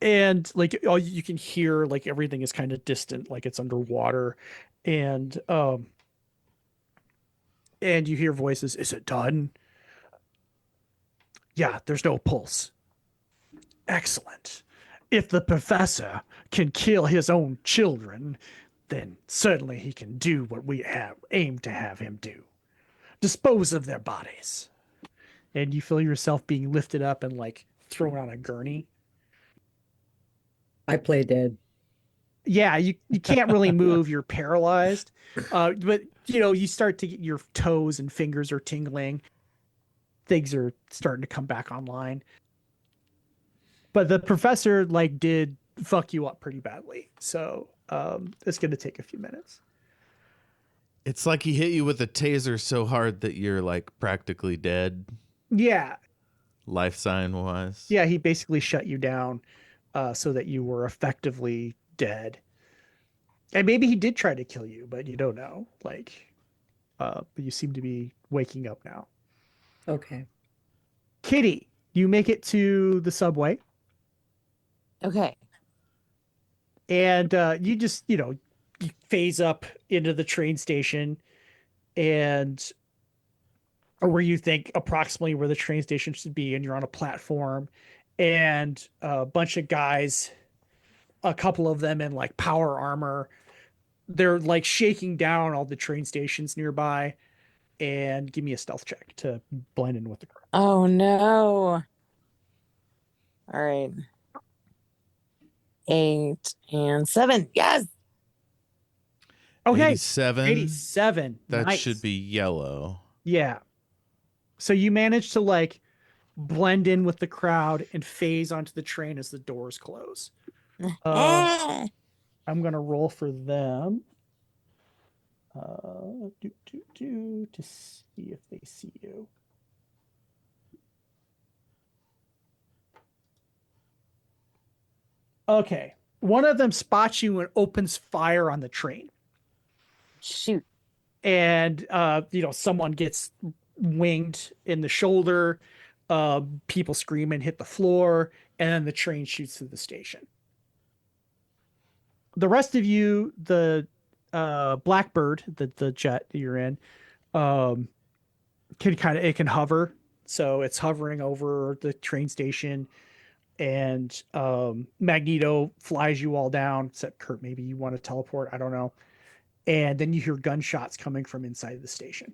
And like all you can hear, like everything is kind of distant, like it's underwater. And you hear voices, is it done? Yeah, there's no pulse. Excellent. If the professor can kill his own children, then certainly he can do what we aim to have him do. Dispose of their bodies. And you feel yourself being lifted up and like thrown on a gurney. I play dead. Yeah, you can't really move. You're paralyzed. But, you know, you start to get your toes and fingers are tingling. Things are starting to come back online. But the professor, like, did fuck you up pretty badly. So it's going to take a few minutes. It's like he hit you with a taser so hard that you're like practically dead, Yeah. life sign wise. Yeah, he basically shut you down so that you were effectively dead. And maybe he did try to kill you, but you don't know. Like, but you seem to be waking up now. Okay. Kitty, you make it to the subway, Okay. and you just, you know, you phase up into the train station, and or where you think approximately where the train station should be, and you're on a platform, and a bunch of guys a couple of them in like power armor. They're like shaking down all the train stations nearby. And give me a stealth check to blend in with the crowd. Oh no. All right. 8 and 7. Yes. Okay. 87. 87. That Nice. should be yellow. Yeah. So you manage to like blend in with the crowd and phase onto the train as the doors close. I'm gonna roll for them. To see if they see you. Okay. One of them spots you and opens fire on the train. Shoot. And someone gets winged in the shoulder. People scream and hit the floor, and then the train shoots through the station. The rest of you, the Blackbird, the jet that you're in, it can hover. So it's hovering over the train station, and Magneto flies you all down, except Kurt, maybe you want to teleport, I don't know. And then you hear gunshots coming from inside the station.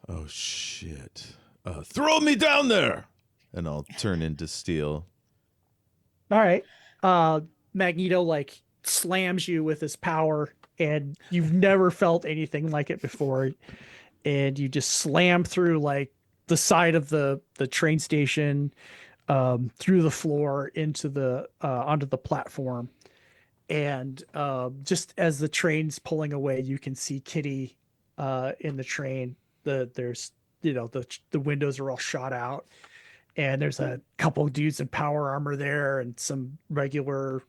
Oh, shit. Throw me down there! And I'll turn into steel. All right. Magneto, like, slams you with his power, and you've never felt anything like it before. And you just slam through, like, the side of the train station, through the floor into the onto the platform. And just as the train's pulling away, you can see Kitty in the train. There's the windows are all shot out, and there's a couple of dudes in power armor there, and some regular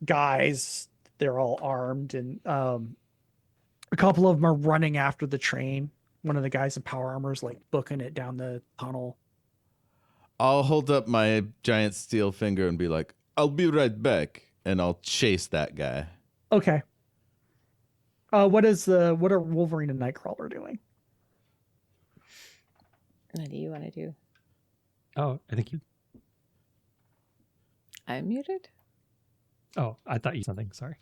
guys. They're all armed, and a couple of them are running after the train. One of the guys in power armor is like booking it down the tunnel. I'll hold up my giant steel finger and be like, I'll be right back. And I'll chase that guy. Okay. What are Wolverine and Nightcrawler doing? What do you want to do? Oh, I think you. I'm muted? Oh, I thought you something. Sorry.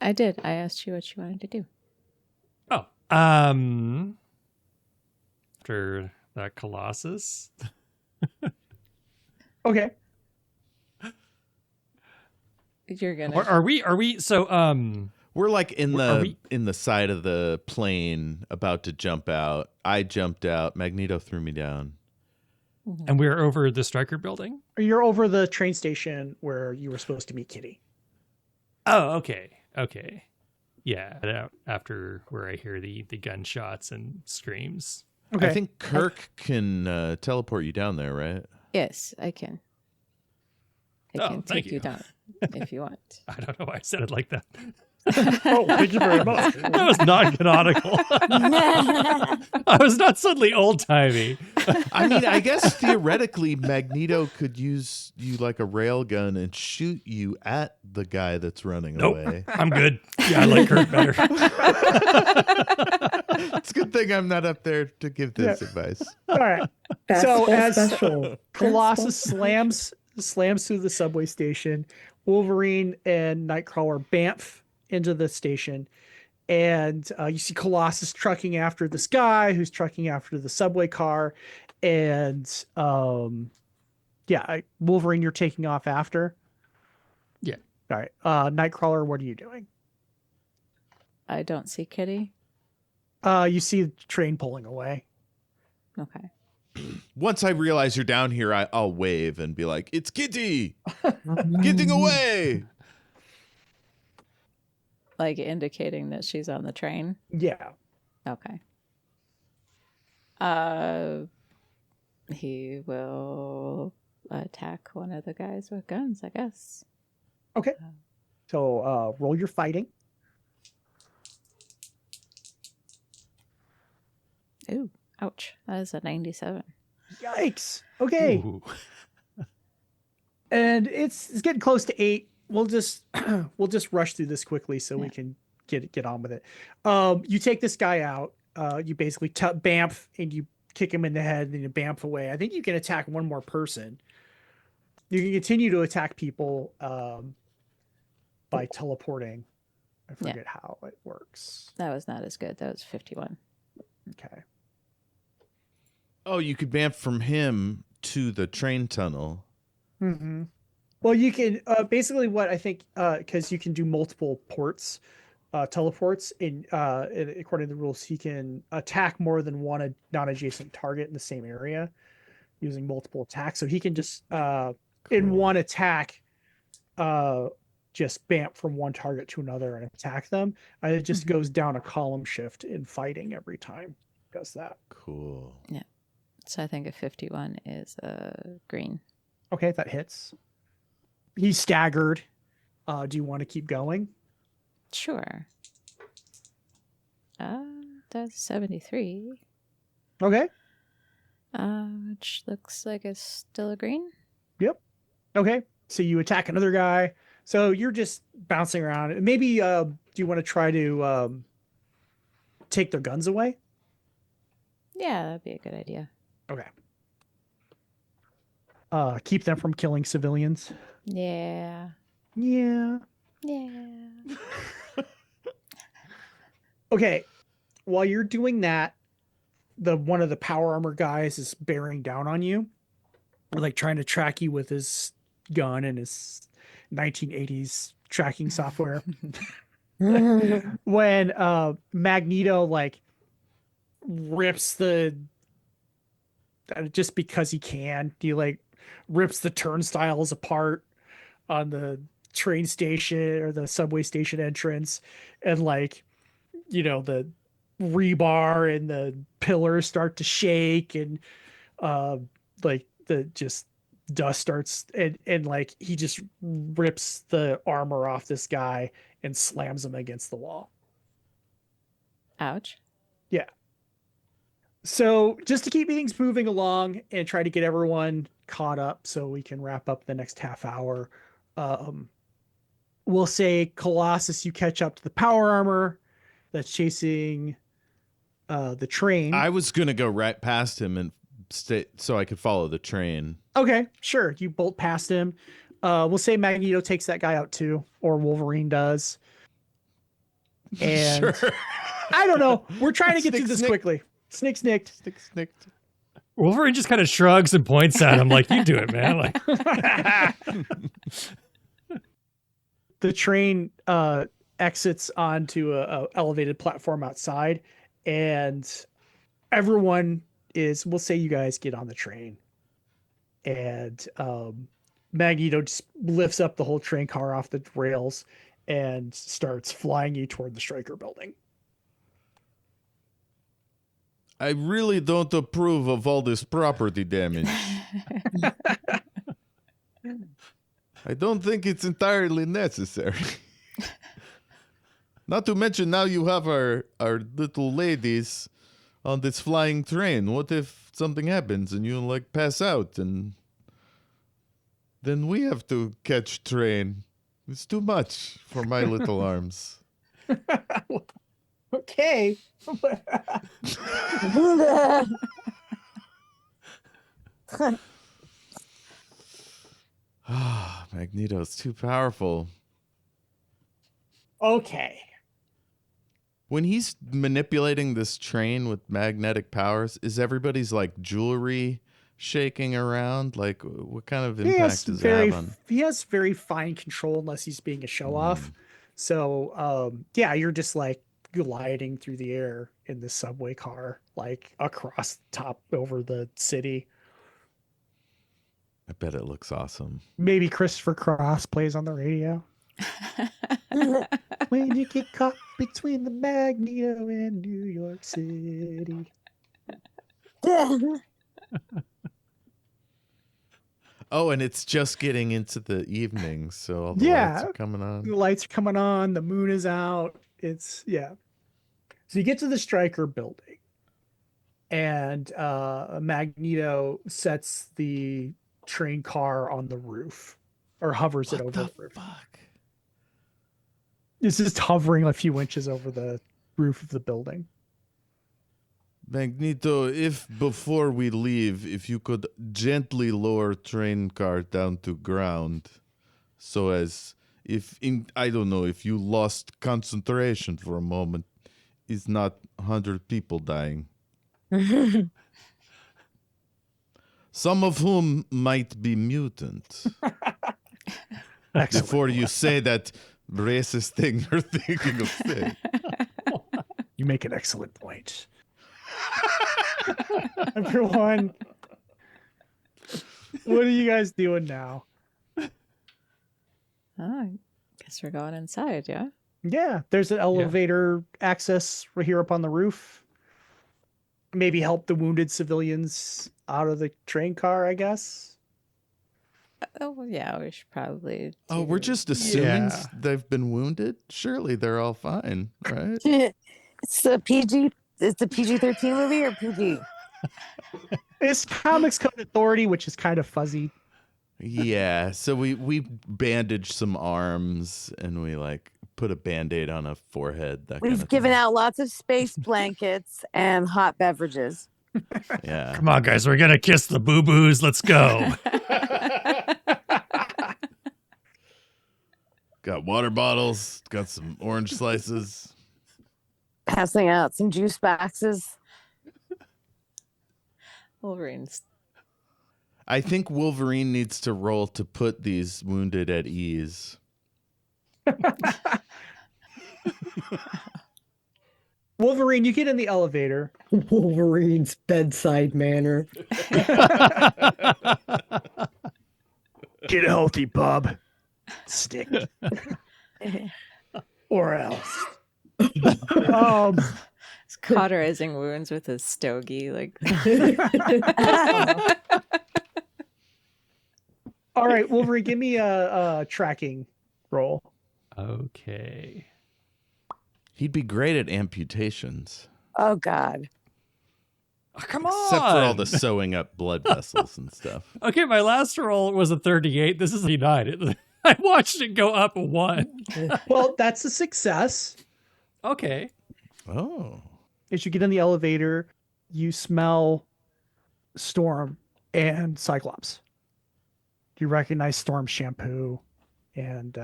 I did. I asked you what you wanted to do. Oh, after that Colossus. Okay. You're gonna. Are we? So we're like in Are the side of the plane, about to jump out. I jumped out. Magneto threw me down. And we're over the Stryker building. You're over the train station where you were supposed to meet Kitty. Oh, okay. Yeah, after where I hear the gunshots and screams. Okay. I think Kirk can teleport you down there, right? Yes, I can. I Oh, can thank take you down if you want. I don't know why I said it like that. Oh, thank you very much. That was not canonical. I was not suddenly old timey. I mean, I guess theoretically, Magneto could use you like a rail gun and shoot you at the guy that's running away. I'm good. Yeah, I like Kurt better. It's a good thing I'm not up there to give this advice. All right. Fastball as special. Colossus Fastball slams through the subway station, Wolverine and Nightcrawler bamf into the station, and you see Colossus trucking after this guy who's trucking after the subway car, and Wolverine, you're taking off after. Yeah. All right. Nightcrawler, what are you doing? I don't see Kitty. You see the train pulling away. Okay. Once I realize you're down here, I'll wave and be like, "It's Kitty, getting away." Like indicating that she's on the train. Yeah. Okay. He will attack one of the guys with guns, I guess. Okay. So roll your fighting. Ooh, ouch. That is a 97. Yikes. Okay. Ooh. And it's getting close to 8. We'll just rush through this quickly so we can get on with it. You take this guy out. You basically bamf and you kick him in the head and you bamf away. I think you can attack one more person. You can continue to attack people by teleporting. I forget how it works. That was not as good. That was 51. Okay. Oh, you could vamp from him to the train tunnel. Mm-hmm. Well, you can basically what I think because you can do multiple teleports according to the rules, he can attack more than one non-adjacent target in the same area using multiple attacks. So he can just in one attack just bamp from one target to another and attack them. And it just goes down a column shift in fighting every time it does that. Cool. Yeah. So I think a 51 is green. Okay, that hits. He's staggered. Do you want to keep going? Sure. That's 73. Okay. Which looks like it's still a green. Yep. Okay. So you attack another guy. So you're just bouncing around. Maybe do you want to try to take their guns away? Yeah, that'd be a good idea. Okay. Keep them from killing civilians. Yeah. Yeah. Yeah. Okay. While you're doing that, one of the power armor guys is bearing down on you, like trying to track you with his gun and his 1980s tracking software. When Magneto like rips just because he like rips the turnstiles apart on the train station or the subway station entrance, and like the rebar and the pillars start to shake, and like the just dust starts, and like he just rips the armor off this guy and slams him against the wall. Ouch. Yeah. So just to keep things moving along and try to get everyone caught up so we can wrap up the next half hour, we'll say Colossus, you catch up to the power armor that's chasing the train. I was gonna go right past him and stay so I could follow the train. Okay, sure. You bolt past him. We'll say Magneto takes that guy out too, or Wolverine does. And Sure. I don't know. We're trying to get through Snick, this snick. quickly. Snicked. Snicked. Wolverine just kind of shrugs and points at him like, "You do it, man." Like, the train exits onto a elevated platform outside, and everyone we'll say you guys get on the train, and Magneto just lifts up the whole train car off the rails and starts flying you toward the Stryker building. I really don't approve of all this property damage. I don't think it's entirely necessary. Not to mention now you have our little ladies on this flying train. What if something happens and you like pass out, and then we have to catch train? It's too much for my little arms. Okay. Magneto's too powerful. Okay. When he's manipulating this train with magnetic powers, is everybody's like jewelry shaking around? Like, what kind of impact does that have on? He has very fine control unless he's being a show off. So, yeah, you're just like gliding through the air in the subway car, like across the top over the city. I bet it looks awesome. Maybe Christopher Cross plays on the radio. When you get caught between the Magneto and New York City. Oh, and it's just getting into the evening, so all the lights are coming on. The lights are coming on, the moon is out. So you get to the Stryker building, and Magneto sets the train car on the roof, or hovers it over the roof. Fuck? It's just hovering a few inches over the roof of the building. Magneto, if before we leave, if you could gently lower train car down to ground, so as I don't know, if you lost concentration for a moment, is not 100 people dying. Some of whom might be mutant. Before you say that racist thing you're thinking of saying. You make an excellent point. Everyone, what are you guys doing now? I guess we're going inside, yeah? Yeah, there's an elevator access right here up on the roof. Maybe help the wounded civilians out of the train car, I guess. Oh, well, yeah, we should probably. Oh, we're do- just assuming Yeah. they've been wounded? Surely they're all fine, right? It's a PG. It's a PG-13 movie or PG? It's Comics Code Authority, which is kind of fuzzy. Yeah, so we bandaged some arms and we like put a band-aid on a forehead. That kind We've of given thing. out lots of space blankets and hot beverages. Yeah. Come on, guys, we're gonna kiss the boo-boos. Let's go. Got water bottles, got some orange slices. Passing out some juice boxes. Wolverine's. I think Wolverine needs to roll to put these wounded at ease. Wolverine, you get in the elevator. Wolverine's bedside manner. Get healthy, bub. Stick. Or else. He's cauterizing wounds with a stogie. Like, All right, Wolverine, give me a tracking roll. Okay. He'd be great at amputations. Oh God. Oh, come on. Except for all the sewing up blood vessels and stuff. Okay, my last roll was a 38. This is a 9. I watched it go up 1. Well, that's a success. Okay. Oh. As you get in the elevator, you smell Storm and Cyclops. You recognize Storm's shampoo and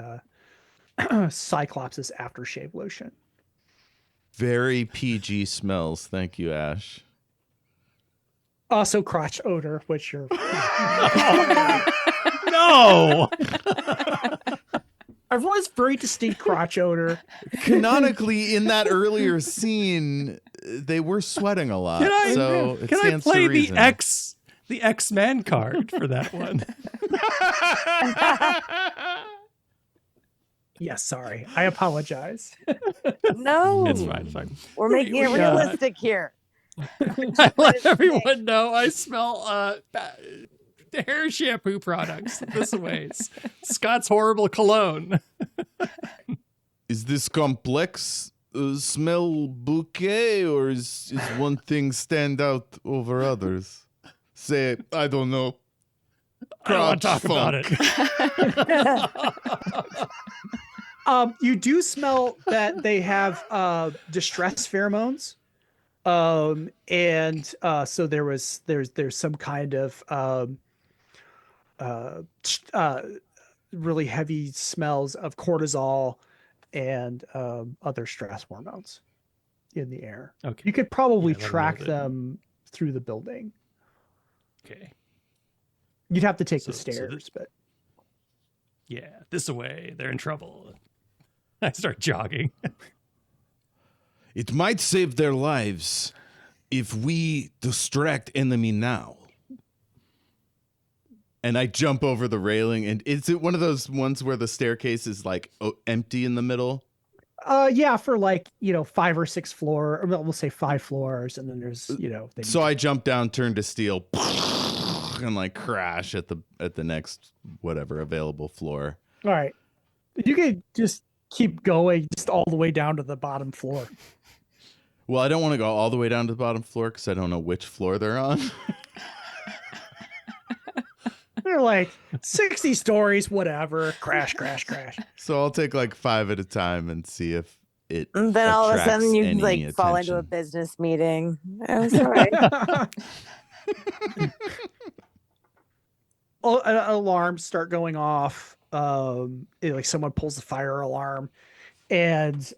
Cyclops' aftershave lotion. Very PG smells. Thank you, Ash. Also crotch odor, which you're... No. Everyone's very distinct crotch odor. Canonically, in that earlier scene, they were sweating a lot. Can I, so it can I stands play to the reason. X-Men card for that one? Yes, sorry. I apologize. No. It's fine. It's fine. We're making it We, realistic here. I let everyone know I smell hair shampoo products this way. Scott's horrible cologne. Is this complex smell bouquet, or is one thing stand out over others? Say, I don't know. I don't want to talk Crotch about it. You do smell that they have distress pheromones. So there's some kind of really heavy smells of cortisol and other stress hormones in the air. Okay. You could probably Yeah, let me know track that. them through the building. Okay. You'd have to take the So stairs, but Yeah, this away. They're in trouble. I start jogging. It might save their lives if we distract enemy now. And I jump over the railing, and is it one of those ones where the staircase is like empty in the middle? yeah, for 5 or 6 floor, or we'll say 5 floors, and then there's So I jump down, turn to steel, and like crash at the next whatever available floor. all right. You could just keep going, just all the way down to the bottom floor. Well, I don't want to go all the way down to the bottom floor because I don't know which floor they're on. They're like 60 stories, whatever. Crash, crash, crash. So I'll take like 5 at a time and see if it And then all of a attracts sudden you any like fall into a attention. business meeting. It was all right. Alarms start going off. Like someone pulls the fire alarm, and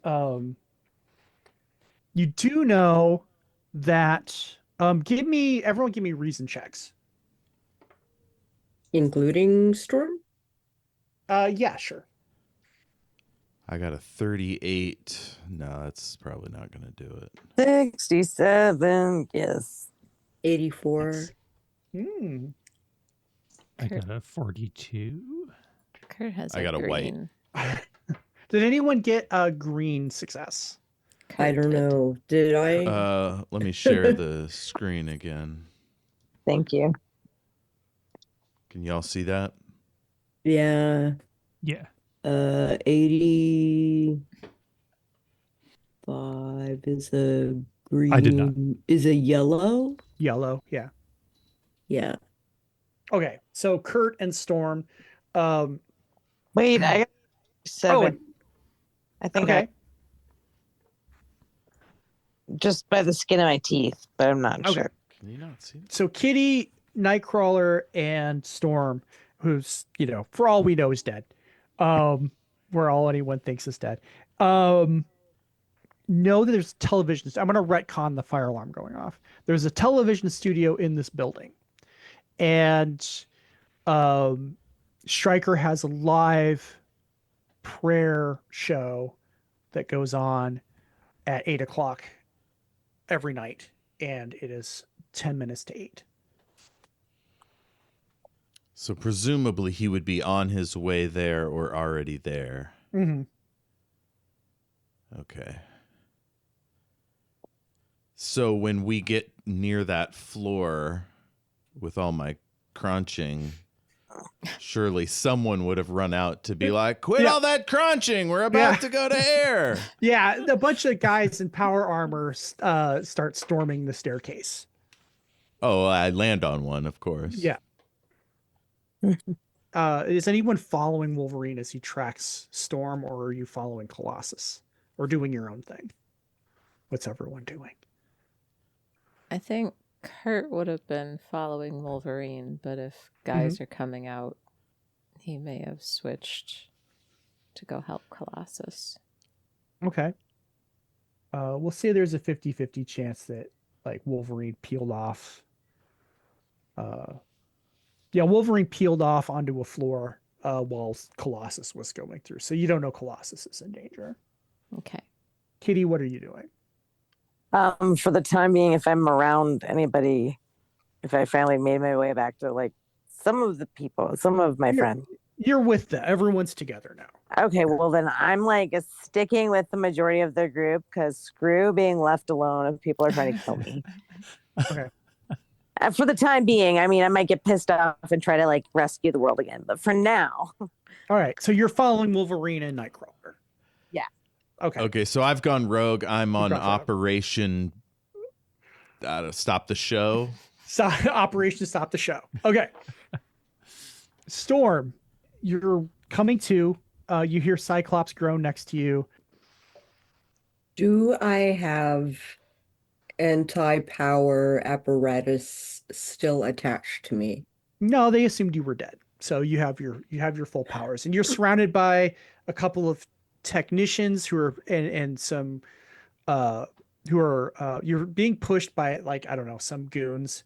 you do know that. Everyone give me reason checks. Including Storm? Yeah, sure. I got a 38. No, that's probably not going to do it. 67, yes. 84. Hmm. I got a 42. Kurt has I got a white. green. Did anyone get a green success? I Kurt don't did. know. Did I? Let me share the screen again. Thank you. Can y'all see that? Yeah. Yeah. 85 is a green. I did not. Is a yellow? Yellow. Yeah. Yeah. Okay. So Kurt and Storm. Wait, I got 7. I think Okay. just by the skin of my teeth, but I'm not Okay. sure. Can you not see that? So Kitty, Nightcrawler, and Storm, who's, for all we know is dead. Where all anyone thinks is dead. Know that there's television. I'm going to retcon the fire alarm going off. There's a television studio in this building. And Stryker has a live prayer show that goes on at 8:00 every night. And it is 10 minutes to 8. So presumably he would be on his way there or already there. Mm-hmm. Okay. So when we get near that floor with all my crunching, surely someone would have run out to be like, quit Yeah. all that crunching. We're about to go to air. Yeah, a bunch of guys in power armor start storming the staircase. Oh, I land on one, of course. Yeah. Is anyone following Wolverine as he tracks Storm, or are you following Colossus? Or doing your own thing? What's everyone doing? I think Kurt would have been following Wolverine, but if guys are coming out, he may have switched to go help Colossus. Okay. We'll say there's a 50-50 chance that like Wolverine peeled off. Wolverine peeled off onto a floor while Colossus was going through. So you don't know Colossus is in danger. Okay. Kitty, what are you doing? For the time being, if I'm around anybody, if I finally made my way back to like some of the people, some of my friends. You're with them. Everyone's together now. Okay, well then I'm like sticking with the majority of the group because screw being left alone if people are trying to kill me. Okay. For the time being, I mean, I might get pissed off and try to like rescue the world again, but for now. All right. So you're following Wolverine and Nightcrawler. Yeah. Okay. Okay, so I've gone rogue. I'm on gone rogue. Operation Stop the Show. Operation to stop the show. Okay. Storm, you're coming to. You hear Cyclops groan next to you. Do I have anti-power apparatus still attached to me? No, they assumed you were dead. So you have your full powers, and you're surrounded by a couple of technicians who are and some who are you're being pushed by like I don't know some goons,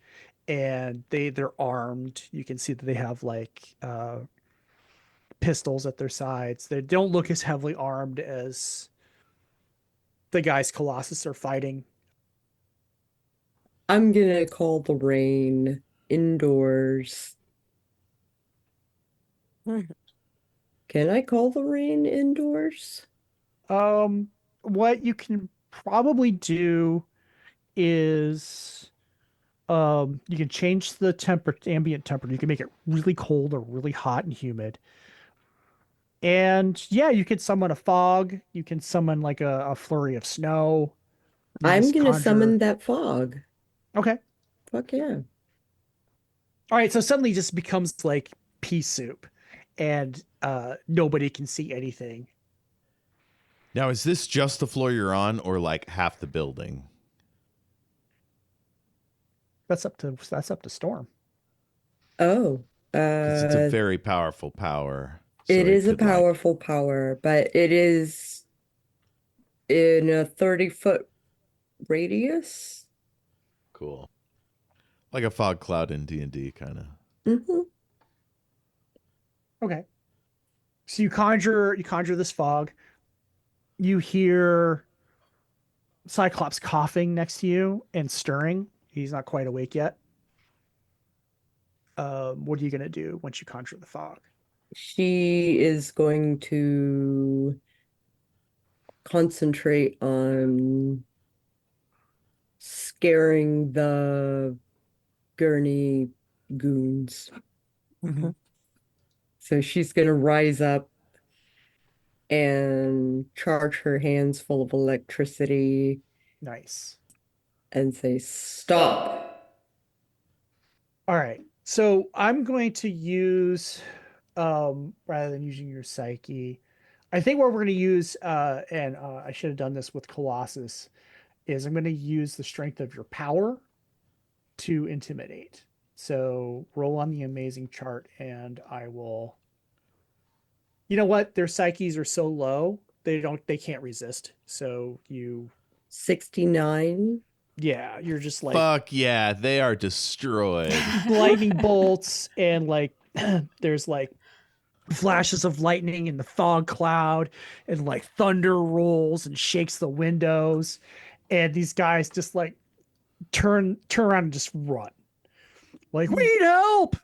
and they're armed. You can see that they have like pistols at their sides. They don't look as heavily armed as the guys Colossus are fighting. I'm gonna call the rain indoors. Can I call the rain indoors? What you can probably do is you can change the ambient temperature. You can make it really cold or really hot and humid. And yeah, you could summon a fog. You can summon like a flurry of snow. You I'm just gonna conjure- summon that fog. Okay. Fuck yeah. All right. So suddenly it just becomes like pea soup, and nobody can see anything. Now, is this just the floor you're on or like half the building? That's up to Storm. Oh, Because it's a very powerful power. So it is a could, like- powerful power, but it is in a 30-foot radius. Cool. Like a fog cloud in D&D, kind of. Mm-hmm. Okay. So you conjure this fog. You hear Cyclops coughing next to you and stirring. He's not quite awake yet. What are you gonna do once you conjure the fog? She is going to concentrate on scaring the Gurney goons. Mhm. So she's going to rise up and charge her hands full of electricity Nice. and say, "Stop." All right. So I'm going to use, rather than using your psyche, I think what we're going to use, and I should have done this with Colossus, is I'm going to use the strength of your power to intimidate. So roll on the amazing chart, and I will. You know what? Their psyches are so low they can't resist. So 69. yeah, you're just like Fuck yeah, they are destroyed. lightning bolts and like there's like flashes of lightning in the fog cloud and like thunder rolls and shakes the windows, and these guys just like turn around and just run like, "We need help."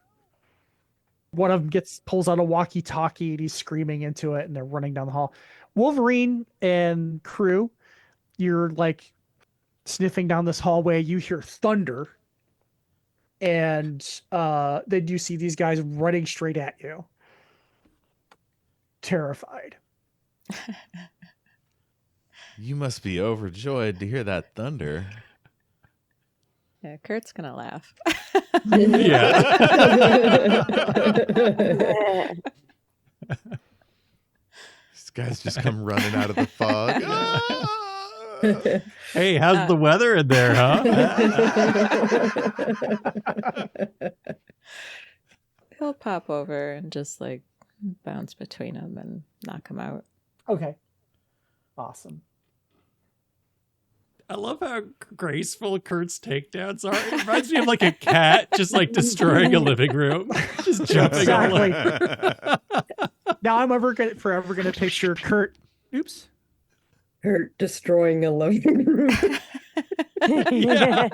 One of them pulls out a walkie-talkie and he's screaming into it, and they're running down the hall. Wolverine and crew, you're like sniffing down this hallway. You hear thunder, and then you see these guys running straight at you, terrified. You must be overjoyed to hear that thunder. Yeah, Kurt's gonna laugh. These guys just come running out of the fog. Ah! Hey, how's the weather in there, huh? He'll pop over and just like bounce between them and knock him out. Okay. Awesome. I love how graceful Kurt's takedowns are. It reminds me of like a cat just like destroying a living room, just jumping all Exactly. over. Now I'm forever gonna picture Kurt. Oops. Her destroying a living room. Yeah.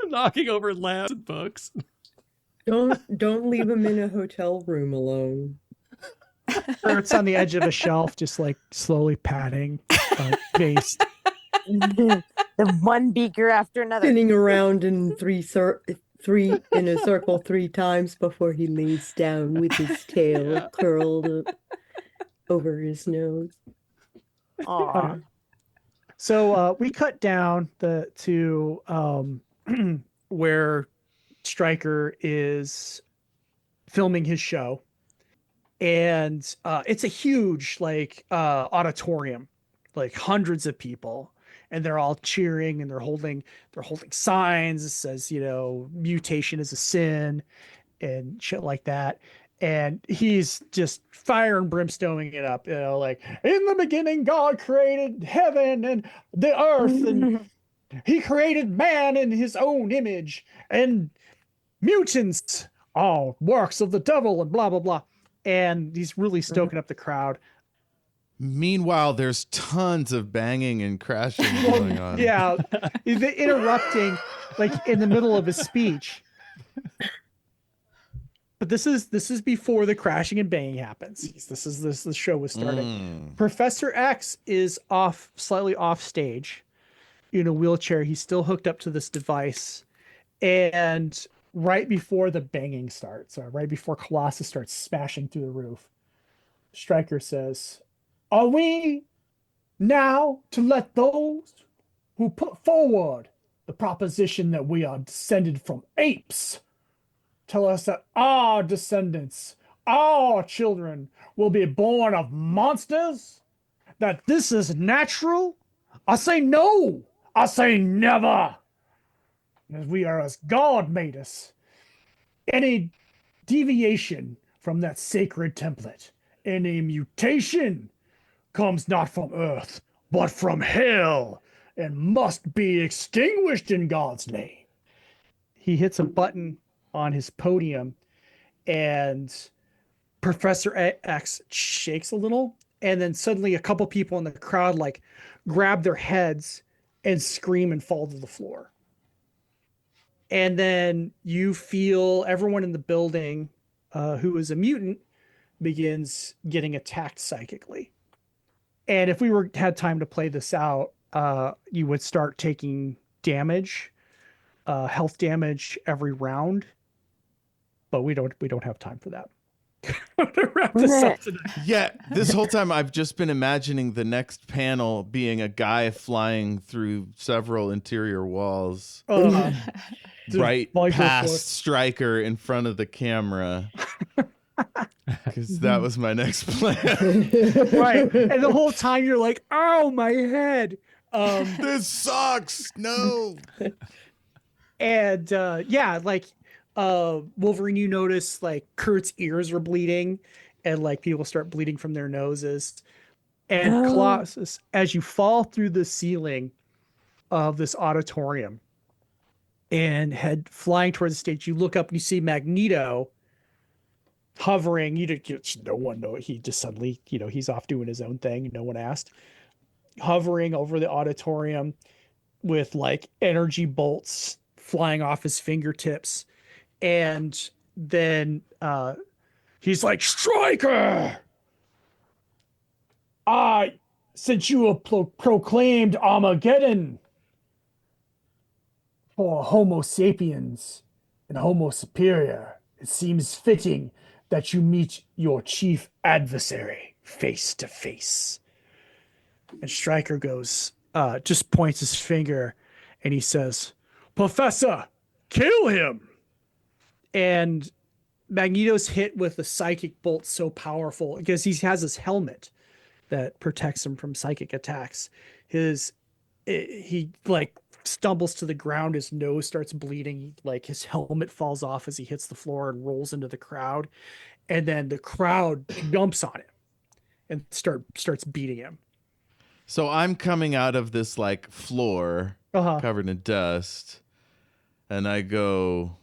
Knocking over lamps and books. Don't leave him in a hotel room alone. Kurt's on the edge of a shelf, just like slowly patting face. The one beaker after another. Spinning around in three in a circle 3 times before he lays down with his tail curled up over his nose. Aw. So we cut down to where Stryker is filming his show, and it's a huge like auditorium, like hundreds of people, and they're all cheering and they're holding signs that says, mutation is a sin and shit like that. And he's just fire and brimstoning it up, like, "In the beginning, God created heaven and the earth, and he created man in his own image, and mutants are works of the devil," and blah, blah, blah. And he's really stoking up the crowd. Meanwhile, there's tons of banging and crashing going on. Yeah, he's interrupting, like, in the middle of his speech. But this is before the crashing and banging happens. The show was starting. Professor X is slightly off stage in a wheelchair. He's still hooked up to this device. And right before the banging starts, or right before Colossus starts smashing through the roof, Stryker says, "Are we now to let those who put forward the proposition that we are descended from apes tell us that our descendants, our children, will be born of monsters? that this is natural, I say no. I say never. As we are as God made us. Any deviation from that sacred template, any mutation comes not from earth, but from hell, and must be extinguished in God's name. He hits a button on his podium, and Professor X shakes a little, and then suddenly a couple people in the crowd like grab their heads and scream and fall to the floor. And then you feel everyone in the building who is a mutant begins getting attacked psychically. And if we had time to play this out, you would start taking damage, health damage every round. But we don't have time for that. I'm gonna wrap this up today. Yeah, this whole time I've just been imagining the next panel being a guy flying through several interior walls right past Stryker in front of the camera. Because that was my next plan. Right. And the whole time you're like, oh, my head. This sucks. No. And yeah, like Wolverine, you notice like Kurt's ears are bleeding and like people start bleeding from their noses. And Colossus, as you fall through the ceiling of this auditorium and head flying towards the stage, you look up and you see Magneto hovering. No one know. He just suddenly, he's off doing his own thing. No one asked. Hovering over the auditorium with like energy bolts flying off his fingertips. And then he's like, Stryker! Since you have proclaimed Armageddon for Homo sapiens and Homo superior, it seems fitting that you meet your chief adversary face to face. And Stryker goes, just points his finger and he says, Professor, kill him. And Magneto's hit with a psychic bolt so powerful because he has this helmet that protects him from psychic attacks. He like stumbles to the ground. His nose starts bleeding. Like his helmet falls off as he hits the floor and rolls into the crowd. And then the crowd jumps on him and starts beating him. So I'm coming out of this like floor covered in dust, and I go,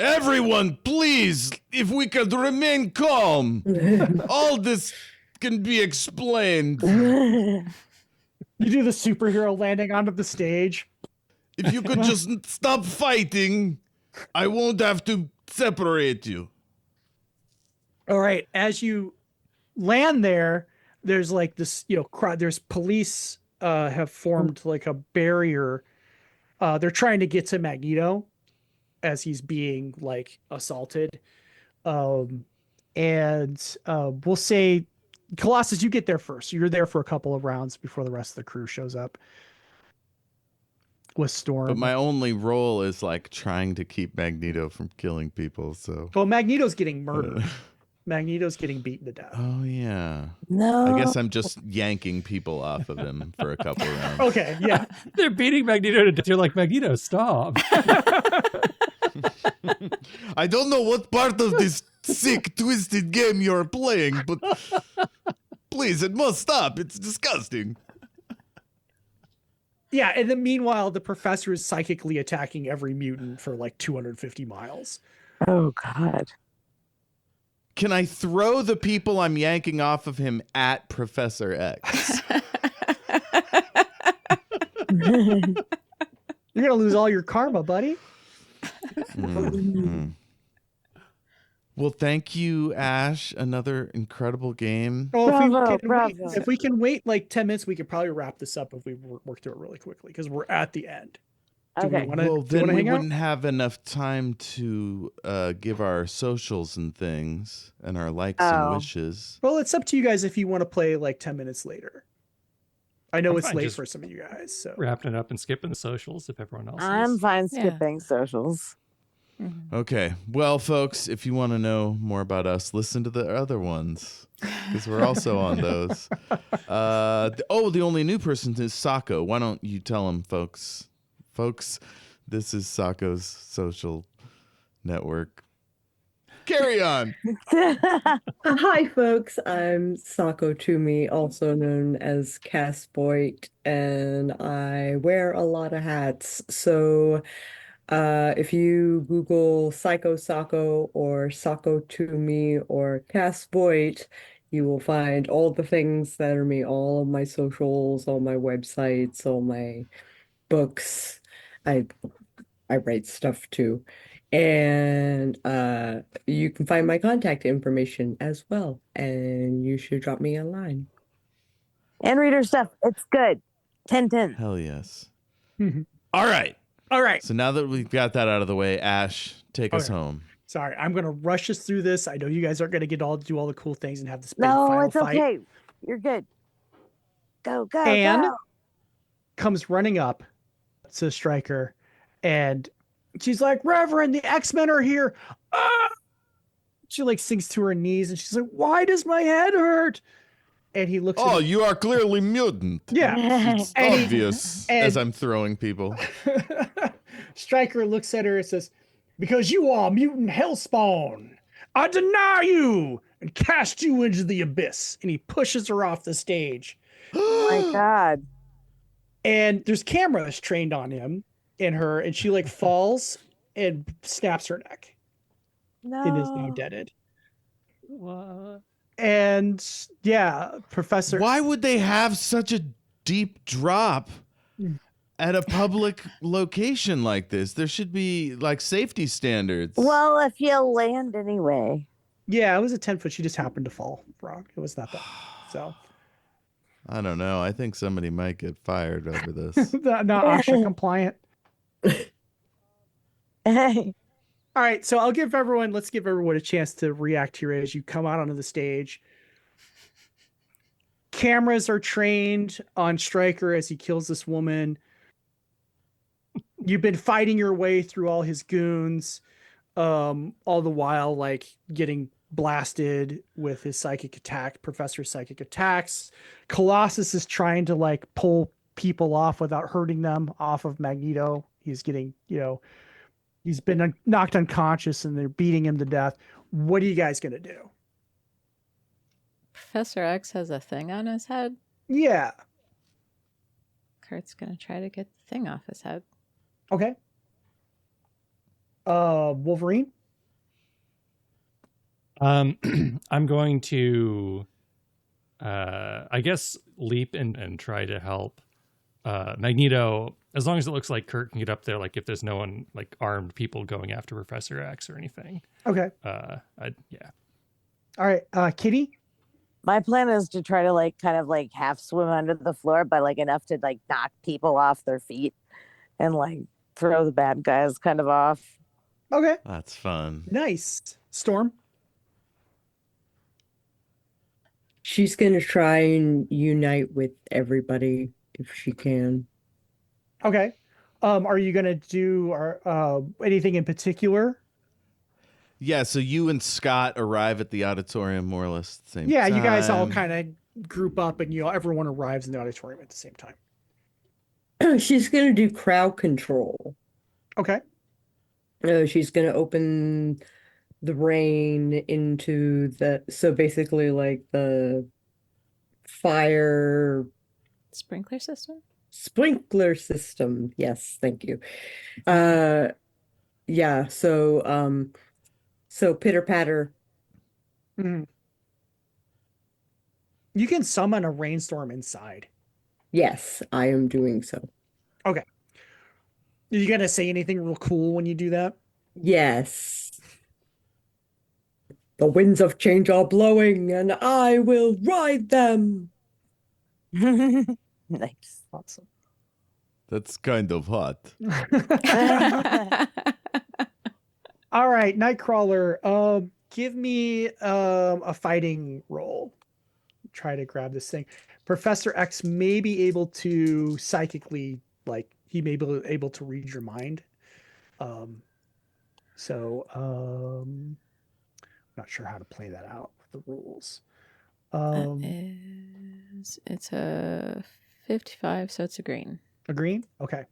everyone, please, if we could remain calm, all this can be explained. You do the superhero landing onto the stage. If you could just stop fighting, I won't have to separate you. All right. As you land there, there's like this, crowd. There's police have formed like a barrier. They're trying to get to Magneto as he's being like assaulted. And we'll say, Colossus, you get there first. You're there for a couple of rounds before the rest of the crew shows up with Storm. But my only role is like trying to keep Magneto from killing people. So, well, Magneto's getting murdered. Magneto's getting beaten to death. Oh yeah. No. I guess I'm just yanking people off of him for a couple rounds. Okay, yeah. They're beating Magneto to death. You're like, Magneto, stop. I don't know what part of this sick, twisted game you're playing, but please, it must stop. It's disgusting. Yeah, and then meanwhile, the professor is psychically attacking every mutant for like 250 miles. Oh, God. Can I throw the people I'm yanking off of him at Professor X? You're going to lose all your karma, buddy. Mm-hmm. Well, thank you, Ash. Another incredible game. Oh, Bravo. If we can wait like 10 minutes, we could probably wrap this up if we work through it really quickly because we're at the end. Okay. Well, then we wouldn't have enough time to give our socials and things and our likes and wishes. Well, it's up to you guys if you want to play like 10 minutes later. I know I'm it's fine late just for some of you guys. So wrapping it up and skipping the socials if everyone else I'm is. fine skipping socials. Okay. Well, folks, if you want to know more about us, listen to the other ones. because we're also on those. The only new person is Sako. Why don't you tell him, folks? Folks, this is Sako's social network. Carry on. Hi, folks. I'm Sako Tumi, also known as Castboy, and I wear a lot of hats. So, if you Google Psycho Sako or Sako Tumi or Castboy, you will find all the things that are me, all of my socials, all my websites, all my books. I I write stuff too. And you can find my contact information as well. And you should drop me a line. And read her stuff. It's good. 10/10. Hell yes. Mhm. All right. All right. So now that we've got that out of the way, Ash, take us Okay. home. Sorry, I'm gonna rush us through this. I know you guys aren't gonna get all do all the cool things and have this big No, final it's fight. okay. You're good. Go, go, And go. comes running up to Stryker, and she's like, "Reverend, the X-Men are here!" Ah! She like sinks to her knees, and she's like, "Why does my head hurt?" And he looks. Oh, at you are clearly mutant. yeah. It's And he- obvious and- as I'm throwing people. Stryker looks at her and says, "Because you are mutant hellspawn, I deny you and cast you into the abyss." And he pushes her off the stage. Oh my God. And there's cameras trained on him and her, and she like falls and snaps her neck and is now No. deaded. What? And yeah, Professor. Why would they have such a deep drop at a public location like this? There should be like safety standards. Well, if you land anyway. Yeah, it was a 10-foot. She just happened to fall wrong. It was not that. So I don't know. I think somebody might get fired over this. not OSHA compliant. Hey. All right, so let's give everyone a chance to react here as you come out onto the stage. Cameras are trained on Stryker as he kills this woman. You've been fighting your way through all his goons, all the while like getting blasted with his psychic attack, Professor's psychic attacks. Colossus is trying to like pull people off without hurting them off of Magneto. He's getting, he's been knocked unconscious and they're beating him to death. What are you guys going to do? Professor X has a thing on his head. Yeah. Kurt's gonna try to get the thing off his head. Okay. Wolverine? I'm going to, I guess, leap and try to help Magneto, as long as it looks like Kurt can get up there, like if there's no one, like armed people going after Professor X or anything. Okay. Yeah. All right. Kitty? My plan is to try to like kind of like half swim under the floor, but like enough to like knock people off their feet and like throw the bad guys kind of off. Okay. That's fun. Nice. Storm? She's going to try and unite with everybody if she can. Okay. Are you gonna do anything in particular? Yeah, so you and Scott arrive at the auditorium more or less at the same time. Yeah, you guys all kind of group up and everyone arrives in the auditorium at the same time. She's going to do crowd control. Okay. She's going to open the rain into so basically like the fire Sprinkler system? sprinkler system. Yes, thank you. Yeah, so pitter patter. Mhm. You can summon a rainstorm inside. Yes, I am doing so. Are you gonna say anything real cool when you do that? Yes. The winds of change are blowing, and I will ride them. Nice. Awesome. That's kind of hot. All right, Nightcrawler. Give me a fighting roll. Try to grab this thing. Professor X may be able to psychically, like, he may be able to read your mind. Not sure how to play that out with the rules. It's a 55, so it's a green. A green? Okay.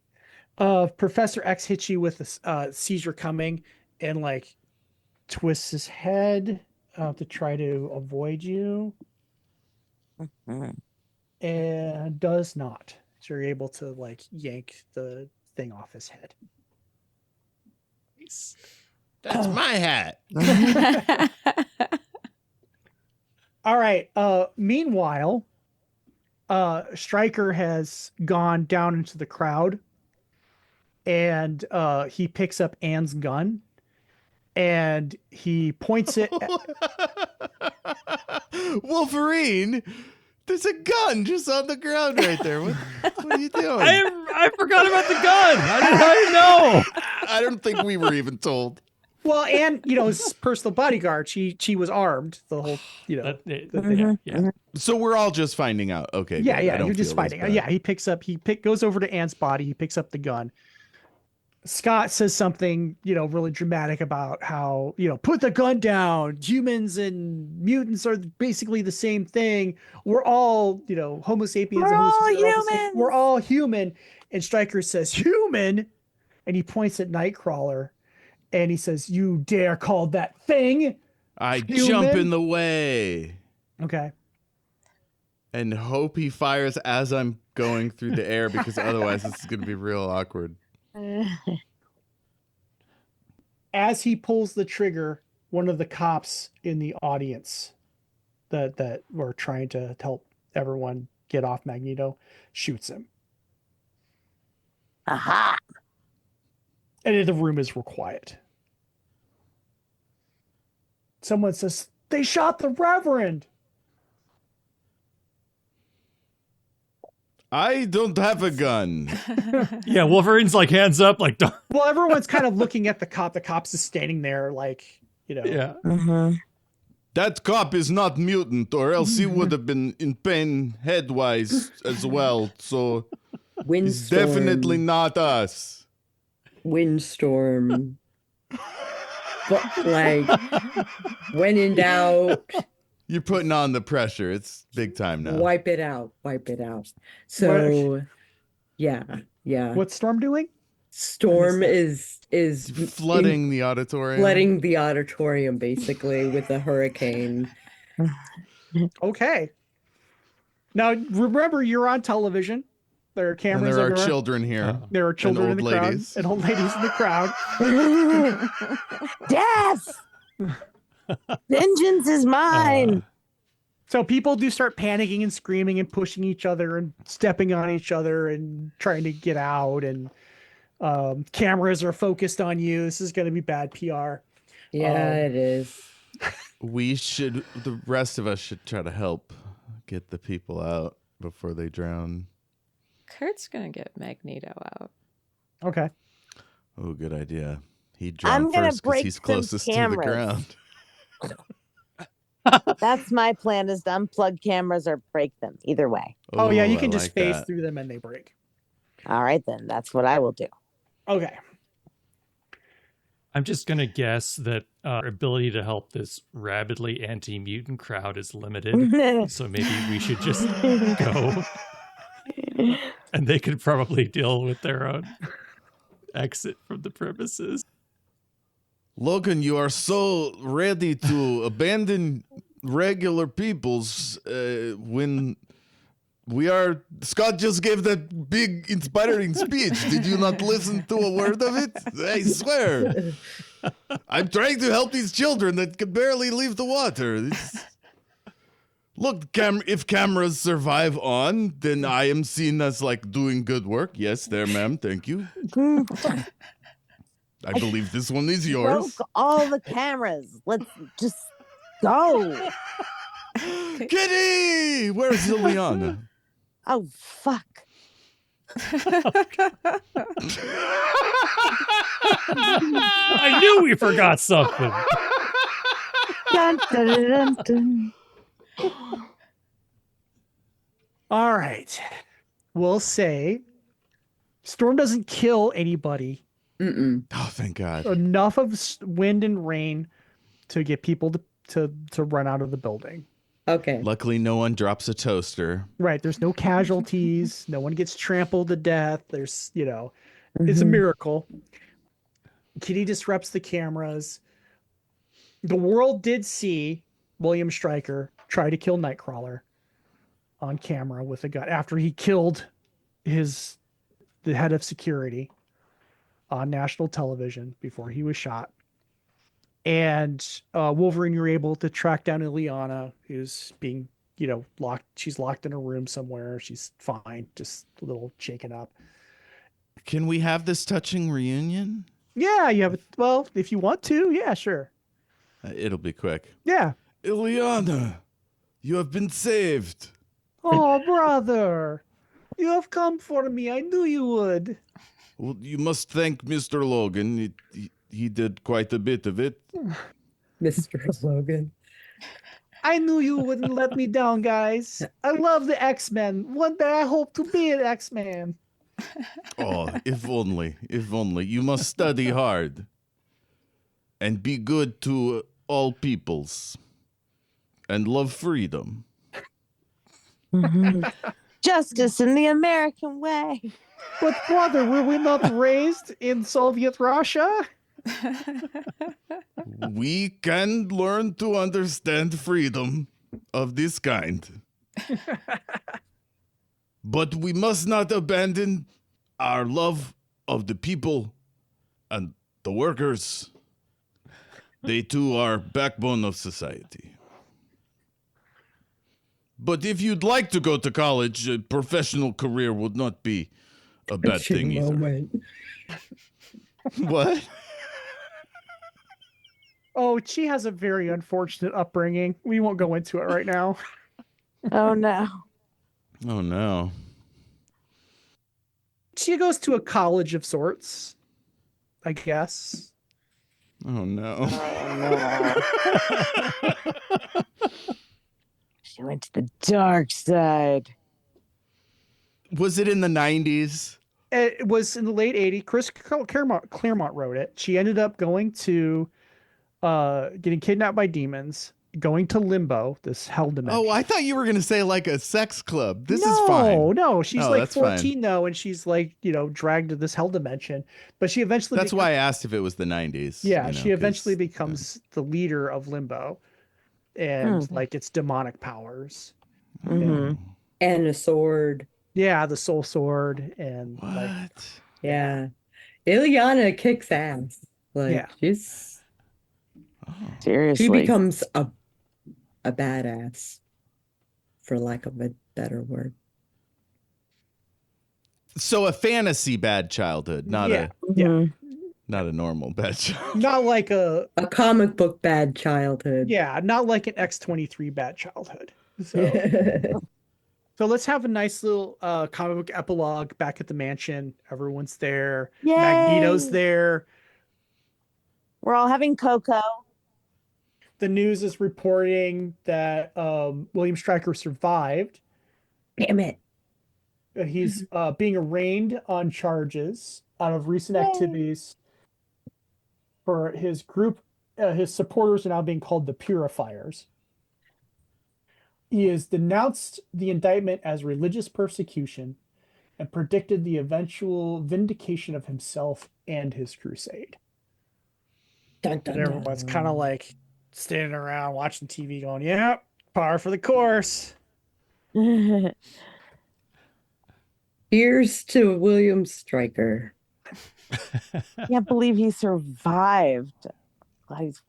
Professor X hits you with a seizure coming and like twists his head to try to avoid you. And does not. So you're able to like yank the thing off his head. That's my hat. All right. Meanwhile, Stryker has gone down into the crowd and he picks up Anne's gun and he points it Wolverine, there's a gun just on the ground right there. What are you doing? I forgot about the gun. I didn't know. I don't think we were even told. Well, and his personal bodyguard, she was armed the whole, Yeah. So we're all just finding out. Okay. Yeah, good. I yeah, don't you're just feel as fighting. bad. Yeah, he goes over to Anne's body, he picks up the gun. Scott says something, really dramatic about how, put the gun down. Humans and mutants are basically the same thing. We're all, Homo sapiens We're and Homo all sapiens are all the same. humans. We're all human. And Stryker says, human? And he points at Nightcrawler and he says, you dare call that thing? I Human? jump in the way Okay. and hope he fires as I'm going through the air because otherwise this is going to be real awkward. As he pulls the trigger, one of the cops in the audience that were trying to help everyone get off Magneto shoots him. Aha! And the room is real quiet. Someone says, they shot the Reverend. I don't have a gun. Yeah, Wolverine's like hands up, like, don't. Well, everyone's kind of looking at the cop. The cop's just standing there like, Yeah. That cop is not mutant, or else he would have been in pain head-wise as well. So it's Windstorm. definitely not us. Windstorm. But, like, when in doubt, You're putting on the pressure. It's big time now. wipe it out. Wipe it out. So, yeah. What's Storm doing? Storm is Flooding the auditorium. flooding the auditorium basically with a hurricane. Okay. Now, remember, you're on television. There are And cameras there are everywhere. children here. There are children in old the crowd ladies. and old ladies in the crowd. Death! Vengeance is mine! So people do start panicking and screaming and pushing each other and stepping on each other and trying to get out. And cameras are focused on you. This is going to be bad PR. Yeah, it is. The rest of us should try to help get the people out before they drown. Kurt's gonna get Magneto out. Okay. Oh, good idea. He'd I'm drown gonna first because break he's some closest to the cameras. ground. That's my plan, is to unplug cameras or break them. Either way. Oh, yeah, you I can just like phase that. through them and they break. All right, then. That's what I will do. Okay. I'm just going to guess that our ability to help this rabidly anti-mutant crowd is limited. So maybe we should just go. And they could probably deal with their own exit from the premises. Logan, you are so ready to abandon regular peoples when we are... Scott just gave that big inspiring speech. Did you not listen to a word of it? I swear. I'm trying to help these children that can barely leave the water. Look, if cameras survive on, then I am seen as like doing good work. Yes, there, ma'am. Thank you. I believe this one is yours. Broke all the cameras. Let's just go. Kitty! Where's Liliana? Oh, fuck. I knew we forgot something. Dun, dun, dun, dun, dun. All right. We'll say Storm doesn't kill anybody. Mm-mm. Oh, thank God. Enough of wind and rain to get people to run out of the building. Okay. Luckily, no one drops a toaster. Right. There's no casualties. No one gets trampled to death. There's, it's a Mhm. miracle. Kitty disrupts the cameras. The world did see William Stryker try to kill Nightcrawler on camera with a gun after he killed the head of security on national television before he was shot. And Wolverine, you're able to track down Ileana, who's being, locked. She's locked in a room somewhere. She's fine, just a little shaken up. Can we have this touching reunion? Yeah, you have. Well, if you want to, yeah, sure. It'll be quick. Yeah. Ileana, you have been saved. Oh, brother, you have come for me. I knew you would. Well, you must thank Mr. Logan. He did quite a bit of it. Mr. Logan. I knew you wouldn't let me down, guys. I love the X-Men. One day I hope to be an X-Man. Oh, if only, if only. You must study hard and be good to all peoples and love freedom. Justice in the American way. But brother, were we not raised in Soviet Russia? We can learn to understand freedom of this kind. But we must not abandon our love of the people and the workers. They too are backbone of society. But if you'd like to go to college, a professional career would not be a bad thing either. Moment. What? Oh, she has a very unfortunate upbringing. We won't go into it right now. Oh no. Oh no. She goes to a college of sorts, I guess. Oh no. She went to the dark side. Was it in the 90s? It was in the late 80s. Chris Claremont wrote it. She ended up going to getting kidnapped by demons, going to limbo, this hell dimension. Oh, I thought you were going to say like a sex club. This is fine. No, she's Oh, like that's 14 though, and she's like, dragged to this hell dimension. But she eventually That's why I asked if it was the 90s. Yeah, you know, she eventually 'cause, becomes the leader of limbo and like its demonic powers. Mhm. And a sword. Yeah, the soul sword and What? like Yeah. Ileana kicks ass. Like Yeah. Oh. she Seriously. becomes a badass, for lack of a better word. So a fantasy bad childhood, not Yeah. Mhm. a normal bad childhood. not like a A comic book bad childhood. not like an X-23 bad childhood. So let's have a nice little comic book epilogue back at the mansion. Everyone's there. Yay! Magneto's there. We're all having cocoa. The news is reporting that William Stryker survived. Damn it. He's being arraigned on charges out of recent Yay. activities for his group. His supporters are now being called the Purifiers. He has denounced the indictment as religious persecution and predicted the eventual vindication of himself and his crusade. Dun, dun, And everyone's dun. kind of like standing around watching TV going, yeah, par for the course. Here's to William Stryker. Can't believe he survived. He's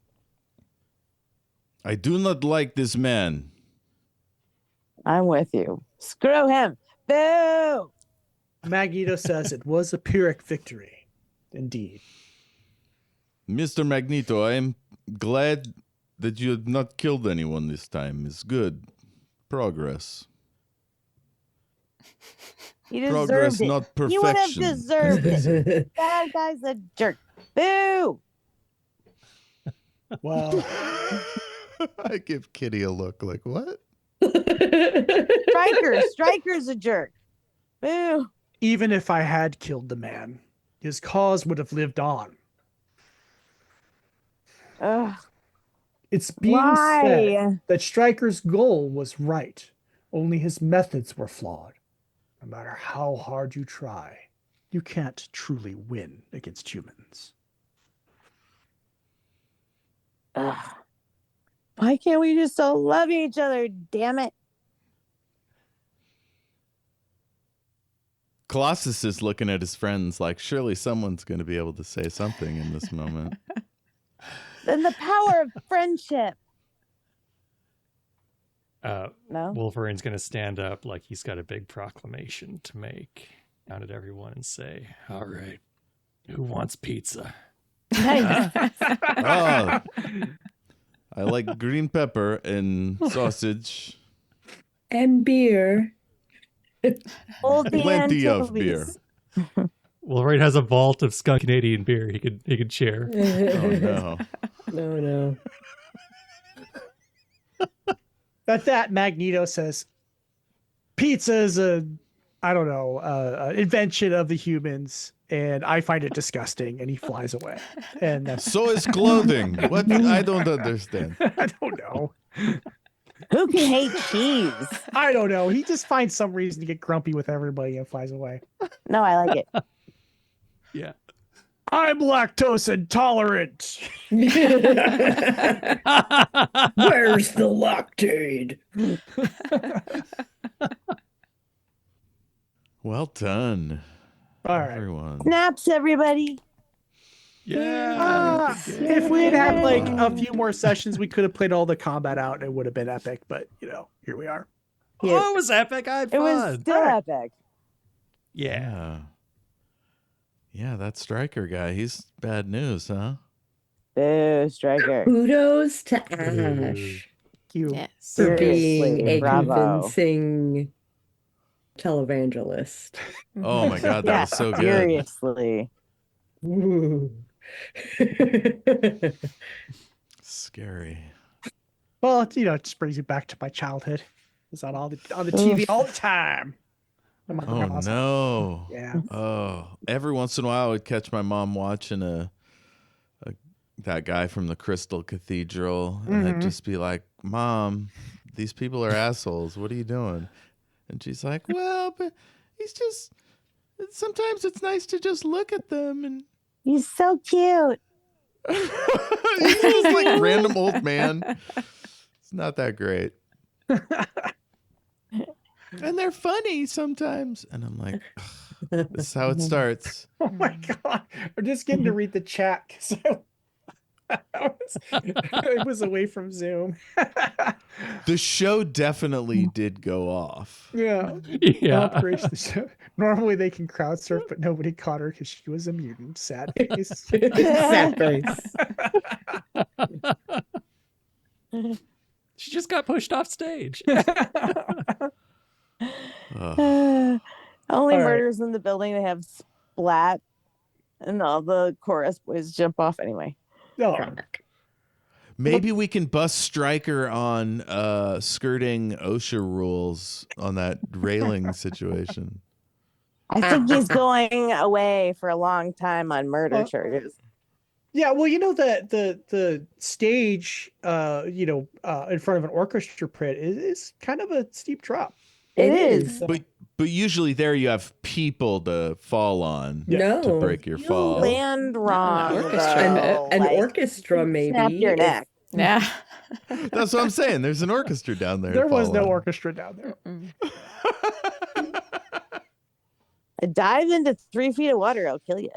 I do not like this man. I'm with you. Screw him. Boo! Magneto says it was a Pyrrhic victory. Indeed. Mr. Magneto, I am glad that you have not killed anyone this time. It's good. Progress. He deserved Progress, it. not He would have perfection. deserved it. That guy's a jerk. Boo! Well, I give Kitty a look like, what? Stryker's a jerk. Boo! even if I had killed the man, his cause would have lived on. Ugh. It's being said Why? that Stryker's goal was right, only his methods were flawed. No matter how hard you try, you can't truly win against humans. Ugh. Why can't we just all love each other? Damn it! Colossus is looking at his friends like, surely someone's going to be able to say something in this moment. Then the power of friendship. No. Wolverine's going to stand up like he's got a big proclamation to make down at everyone and say, all right, who wants pizza? Oh, I like green pepper and sausage. And beer. Hold the Plenty of anchovies. beer. Wolverine has a vault of skunk Canadian beer he could share. Oh, no. No. At that, Magneto says, pizza is invention of the humans, and I find it disgusting, and he flies away. And that's, So is clothing. What? I don't understand. I don't know. Who can hate cheese? I don't know. He just finds some reason to get grumpy with everybody and flies away. No, I like it. Yeah. I'm lactose intolerant. Where's the lactate? Well done, All right. everyone. Snaps, everybody. Yeah. If we had had like a few more sessions, we could have played all the combat out and it would have been epic. But here we are. Oh, it was epic. I had It fun. was still epic. Yeah. Yeah, that Stryker guy, he's bad news, huh? Boo, Stryker. Kudos to Ash You. Yes. for being Seriously, a bravo. convincing televangelist. Oh my God, that Yeah, was so good. seriously. Ooh. Scary. Well, it just brings you back to my childhood. It's on the TV all the time. Oh no. Yeah. Oh, every once in a while I would catch my mom watching that guy from the Crystal Cathedral, and I'd just be like, "Mom, these people are assholes. What are you doing?" And she's like, "Well, but he's just. Sometimes it's nice to just look at them and." He's so cute. He's just like random old man. It's not that great. And they're funny sometimes. And I'm like, this is how it starts. Oh my God. I'm just getting to read the chat because I was away from Zoom. The show definitely did go off. Yeah. Yeah. Operation the show. Normally they can crowd surf, but nobody caught her because she was a mutant. Sad face. Sad face. She just got pushed off stage. Ugh. Only All right. murders in the building. They have splat, and all the chorus boys jump off anyway. No. Maybe we can bust Stryker on skirting OSHA rules on that railing situation. I think he's going away for a long time on murder charges. Yeah, well, the stage, in front of an orchestra pit is kind of a steep drop. It is. But usually there you have people to fall on No. to break your You fall. land wrong. orchestra. though. An Like, orchestra, maybe. Snap your if- neck. Yeah. That's what I'm saying. There's an orchestra down there. to There was fall no on. orchestra down there. A dive into 3 feet of water, I'll kill you.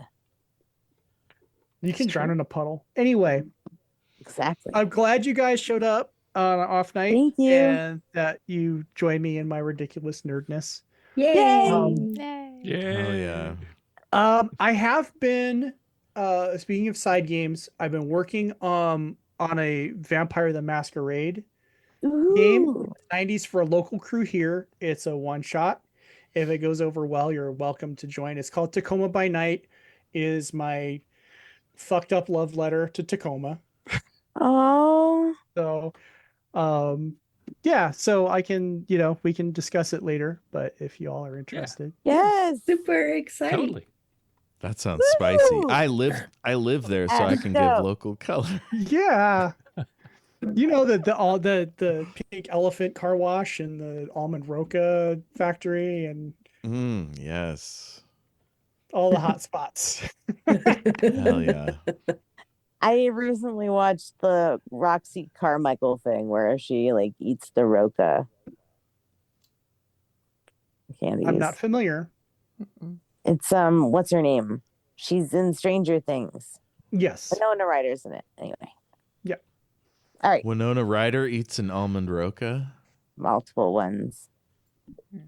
You can drown in a puddle. Anyway, Exactly. I'm glad you guys showed up on an off night. Thank you. And that you joined me in my ridiculous nerdness. Yay! Yeah. Oh yeah. I have been, speaking of side games, I've been working on a Vampire the Masquerade game. Ooh. 90s for a local crew here. It's a one shot. If it goes over well, you're welcome to join. It's called Tacoma by Night. It is my fucked up love letter to Tacoma. Oh. So, yeah, so I can, we can discuss it later, but if you all are interested. Yes. Super exciting. Totally. That sounds spicy. Woo! I live there, so I can give Alecto. local color. Yeah. You know that the pink elephant car wash and the almond roca factory and Yes. all the hot spots. Hell yeah. I recently watched the Roxy Carmichael thing where she like eats the roca candies. I'm not familiar. It's what's her name? She's in Stranger Things. Yes. Winona Ryder's in it. Anyway. Yep. All right. Winona Ryder eats an almond roca. Multiple ones.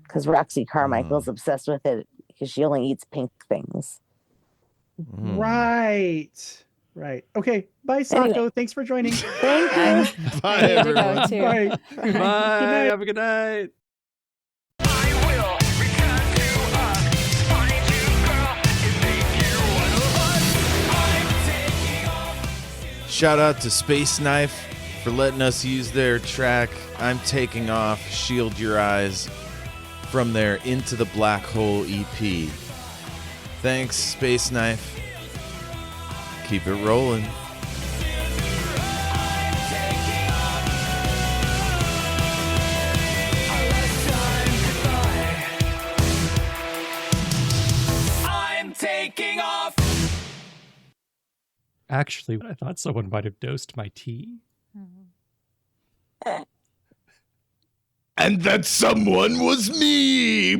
Because Roxy Carmichael's obsessed with it because she only eats pink things. Right. Okay. Bye, Sako. Anyway. Thanks for joining. Thank you. Bye, I need to go everyone. too. Bye. Bye. night. Have a good night. I will return to us. Find you, girl, and make you one of us. I'm taking off. Shout out to Space Knife for letting us use their track I'm Taking Off, Shield Your Eyes, from their Into the Black Hole EP. Thanks, Space Knife. Keep it rolling. I'm taking off. Actually, I thought someone might have dosed my tea. And that someone was me!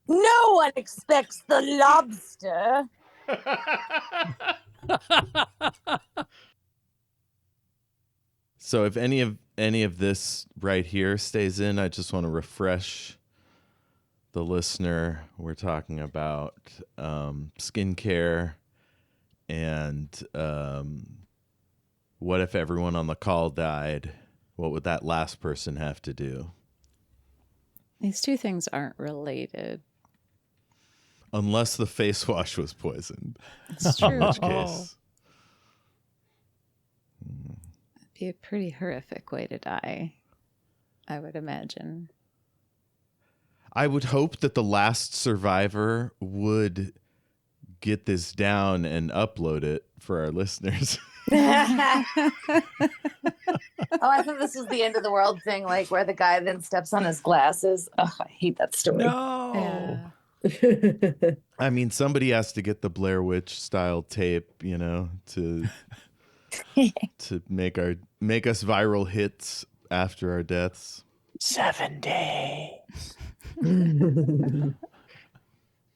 No one expects the lobster. So if any of this right here stays in, I just want to refresh the listener. We're talking about skincare and what if everyone on the call died? What would that last person have to do? These two things aren't related. Unless the face wash was poisoned. It's In true. which case, It'd be a pretty horrific way to die, I would imagine. I would hope that the last survivor would get this down and upload it for our listeners. Oh, I thought this was the end of the world thing, like where the guy then steps on his glasses. Oh, I hate that story. No. Yeah. I mean, somebody has to get the Blair Witch style tape, you know, to make us viral hits after our deaths. 7 days.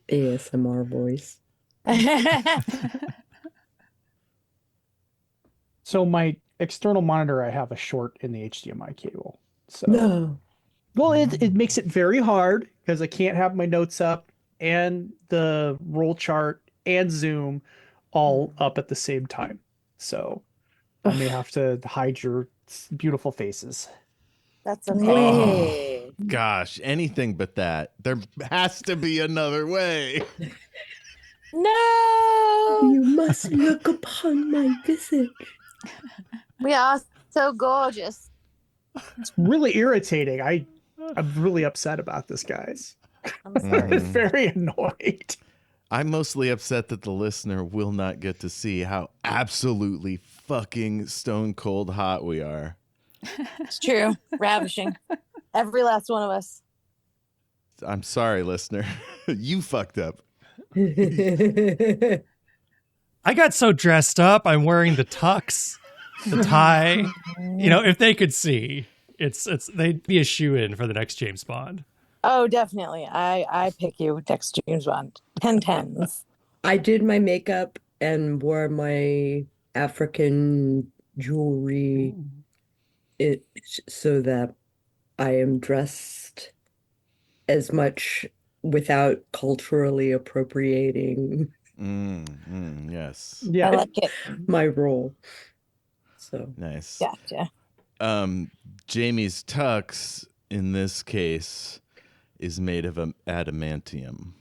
ASMR voice. So my external monitor, I have a short in the HDMI cable. So No. well, it makes it very hard because I can't have my notes up and the roll chart and Zoom all up at the same time. So I may have to hide your beautiful faces. That's okay. Oh, gosh, anything but that. There has to be another way. No, You must look upon my visage. we are so gorgeous. It's really irritating. I'm really upset about this, guys. I'm sorry. Very annoyed. I'm mostly upset that the listener will not get to see how absolutely fucking stone cold hot we are. It's true. Ravishing. Every last one of us. I'm sorry, listener. You fucked up. I got so dressed up. I'm wearing the tux, the tie. You know, if they could see, they'd be a shoe-in for the next James Bond. Oh, definitely. I pick you next James Bond. 10/10s. I did my makeup and wore my African jewelry so that I am dressed as much without culturally appropriating Yes. I Yeah. like it. my role. So Nice. Gotcha. Jayme's tux, in this case, is made of adamantium.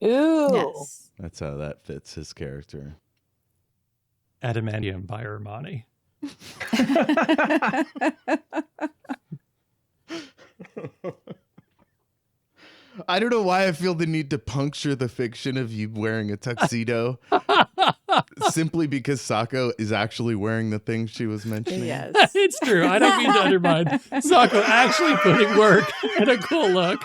Ooh. Yes. That's how that fits his character. Adamantium by Armani. I don't know why I feel the need to puncture the fiction of you wearing a tuxedo simply because Sako is actually wearing the thing she was mentioning. Yes. It's true. I don't mean to undermine Sako actually putting work and a cool look.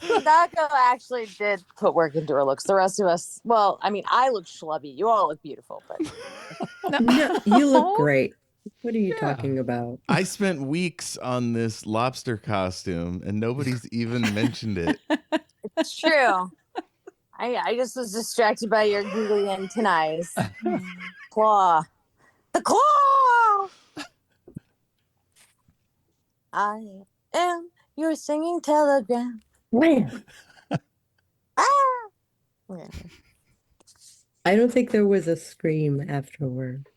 Sako actually did put work into her looks. The rest of us, well, I mean, I look schlubby. You all look beautiful, but No, you look great. What are you Yeah. talking about? I spent weeks on this lobster costume and nobody's even mentioned it. it's true. I just was distracted by your googly antennae. Claw. The claw! I am your singing telegram. Man, Ah! Yeah. I don't think there was a scream afterward.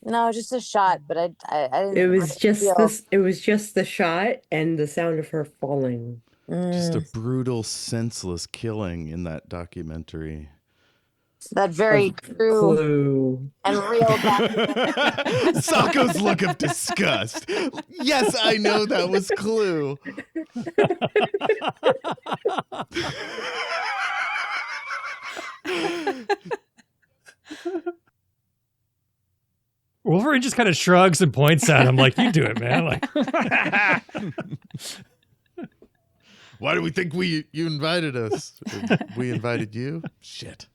No, just a shot, but I didn't. It was really just feel- this. It was just the shot and the sound of her falling. Just a Mm, brutal, senseless killing in that documentary. that very Of true Clue. and real documentary. Sako's look of disgust. Yes, I know that was Clue. Wolverine just kind of shrugs and points at him like, "You do it, man." Like, Why do we think you invited us? We invited you? Shit.